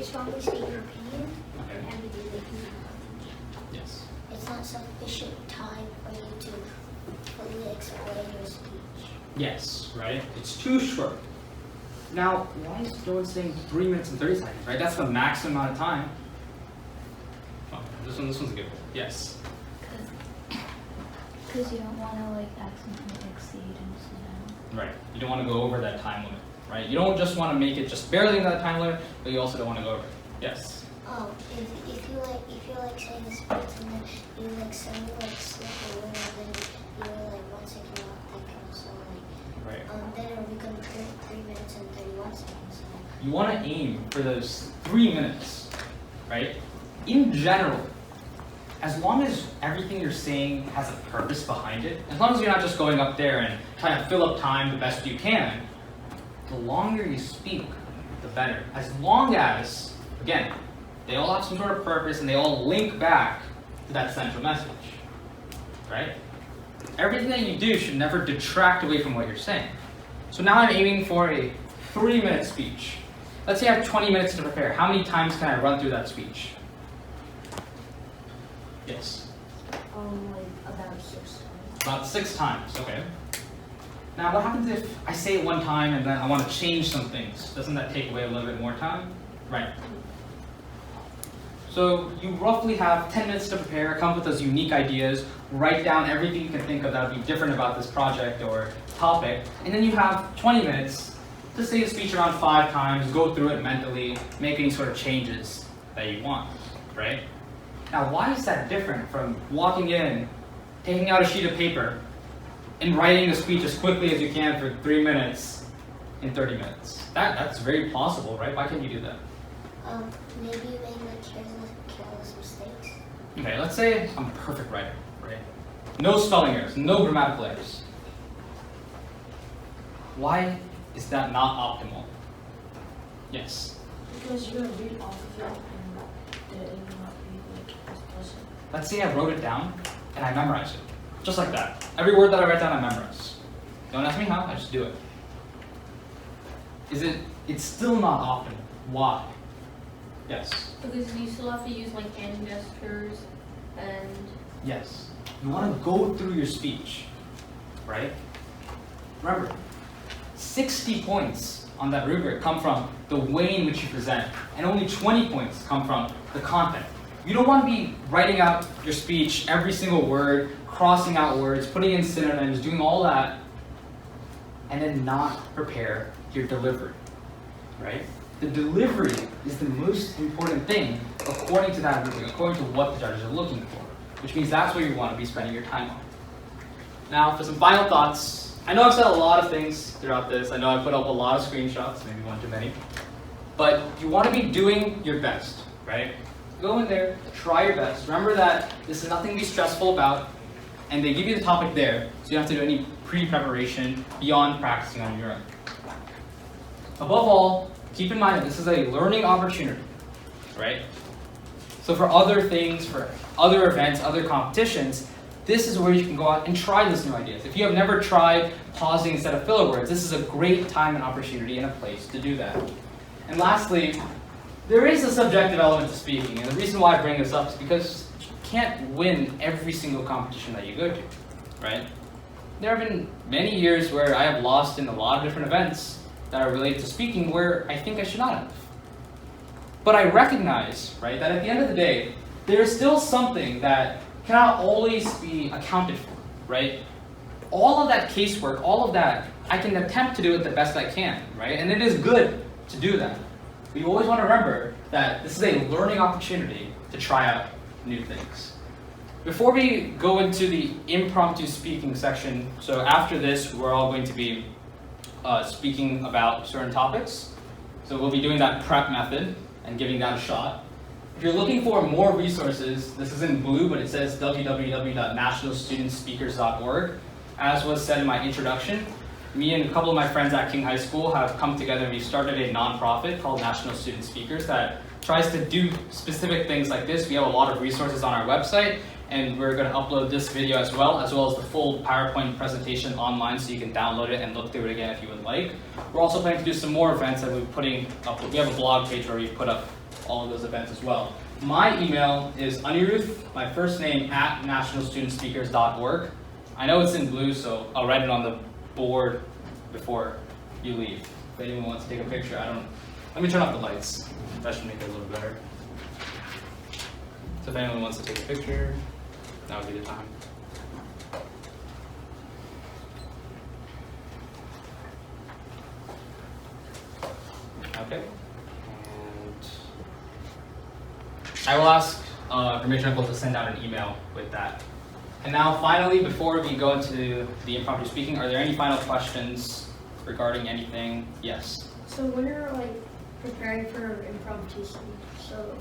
strongly state your opinion Okay. and everything that you know. Yes. It's not sufficient time for you to fully explain your speech. Yes, right? It's too short. Now, why is no one saying 3 minutes and 30 seconds, right? That's the maximum amount of time. Oh, this one's a good one. Yes. Because you don't want to accidentally exceed and slow down. Right. You don't want to go over that time limit, right? You don't just want to make it just barely in that time limit, but you also don't want to go over it. Yes. Oh, if you saying a speech and then you suddenly slip a word and then you're 1 second not thinking, so Right. then it will become 3 minutes and 31 seconds. So. You want to aim for those 3 minutes, right? In general, as long as everything you're saying has a purpose behind it, as long as you're not just going up there and trying to fill up time the best you can, the longer you speak, the better. As long as, again, they all have some sort of purpose and they all link back to that central message, right? Everything that you do should never detract away from what you're saying. So now I'm aiming for a 3-minute speech. Let's say I have 20 minutes to prepare. How many times can I run through that speech? Yes. About 6 times. About 6 times, okay. Now what happens if I say it one time and then I want to change some things? Doesn't that take away a little bit more time? Right. So you roughly have 10 minutes to prepare, come up with those unique ideas, write down everything you can think of that would be different about this project or topic, and then you have 20 minutes to say the speech around 5 times, go through it mentally, make any sort of changes that you want, right? Now, why is that different from walking in, taking out a sheet of paper, and writing the speech as quickly as you can for 3 minutes in 30 minutes? That's very plausible, right? Why can't you do that? Maybe you make careless mistakes. Okay, let's say I'm a perfect writer, right? No spelling errors, no grammatical errors. Why is that not optimal? Yes. Because you're gonna read off of it and it will not be as pleasant. Let's say I wrote it down and I memorized it. Just like that. Every word that I write down, I memorize. Don't ask me how, I just do it. It's still not optimal. Why? Yes. Because you still have to use hand gestures and Yes. You want to go through your speech, right? Remember, 60 points on that rubric come from the way in which you present, and only 20 points come from the content. You don't want to be writing out your speech, every single word, crossing out words, putting in synonyms, doing all that, and then not prepare your delivery, right? The delivery is the most important thing according to that rubric, according to what the judges are looking for, which means that's where you want to be spending your time on. Now, for some final thoughts, I know I've said a lot of things throughout this. I know I put up a lot of screenshots, maybe one too many, but you want to be doing your best, right? Go in there, try your best. Remember that this is nothing to be stressful about, and they give you the topic there, so you don't have to do any pre-preparation beyond practicing on your own. Above all, keep in mind that this is a learning opportunity, right? So for other things, for other events, other competitions, this is where you can go out and try those new ideas. If you have never tried pausing instead of filler words, this is a great time and opportunity and a place to do that. And lastly, there is a subjective element to speaking, and the reason why I bring this up is because you can't win every single competition that you go to, right? There have been many years where I have lost in a lot of different events that are related to speaking where I think I should not have. But I recognize, right, that at the end of the day, there is still something that cannot always be accounted for, right? All of that casework, all of that, I can attempt to do it the best I can, right? And it is good to do that. But you always want to remember that this is a learning opportunity to try out new things. Before we go into the impromptu speaking section, so after this, we're all going to be speaking about certain topics. So we'll be doing that prep method and giving that a shot. If you're looking for more resources, this is in blue, but it says www.nationalstudentspeakers.org. As was said in my introduction, me and a couple of my friends at King High School have come together and we started a nonprofit called National Student Speakers that tries to do specific things like this. We have a lot of resources on our website, and we're going to upload this video as well as the full PowerPoint presentation online so you can download it and look through it again if you would like. We're also planning to do some more events that we're putting up. We have a blog page where we put up all of those events as well. My email is Anirudh, my first name, at nationalstudentspeakers.org. I know it's in blue, so I'll write it on the board before you leave. If anyone wants to take a picture, let me turn off the lights. That should make it a little better. So if anyone wants to take a picture, that would be the time. Okay. And I will ask Permission Uncle to send out an email with that. And now finally, before we go into the impromptu speaking, are there any final questions regarding anything? Yes. So when you're preparing for impromptu speech, so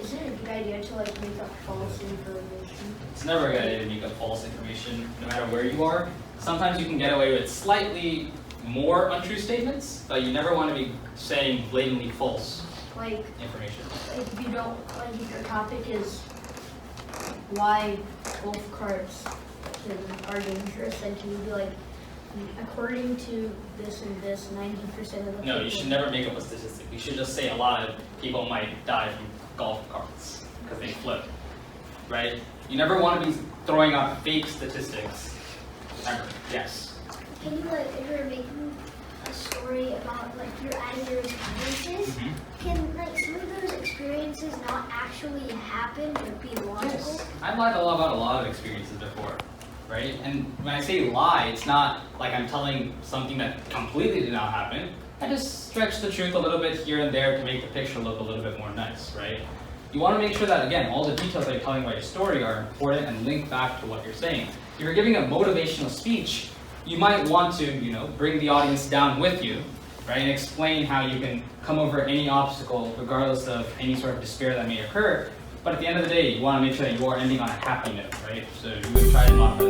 is it a good idea to make up false information? It's never a good idea to make up false information, no matter where you are. Sometimes you can get away with slightly more untrue statements, but you never want to be saying blatantly false information. If you don't, if your topic is why golf carts are dangerous, then can you be according to this and this, 90% of the No, you should never make up a statistic. You should just say a lot of people might die from golf carts because they flip, right? You never want to be throwing out fake statistics. Remember, yes. Can you if you're making a story about you're adding your experiences, can some of those experiences not actually happen but be logical? Yes. I've lied about a lot of experiences before, right? And when I say lie, it's not like I'm telling something that completely did not happen. I just stretch the truth a little bit here and there to make the picture look a little bit more nice, right? You want to make sure that, again, all the details that you're telling about your story are important and link back to what you're saying. If you're giving a motivational speech, you might want to, bring the audience down with you, right, and explain how you can come over any obstacle regardless of any sort of despair that may occur. But at the end of the day, you want to make sure that you are ending on a happy note, right? So you would try to not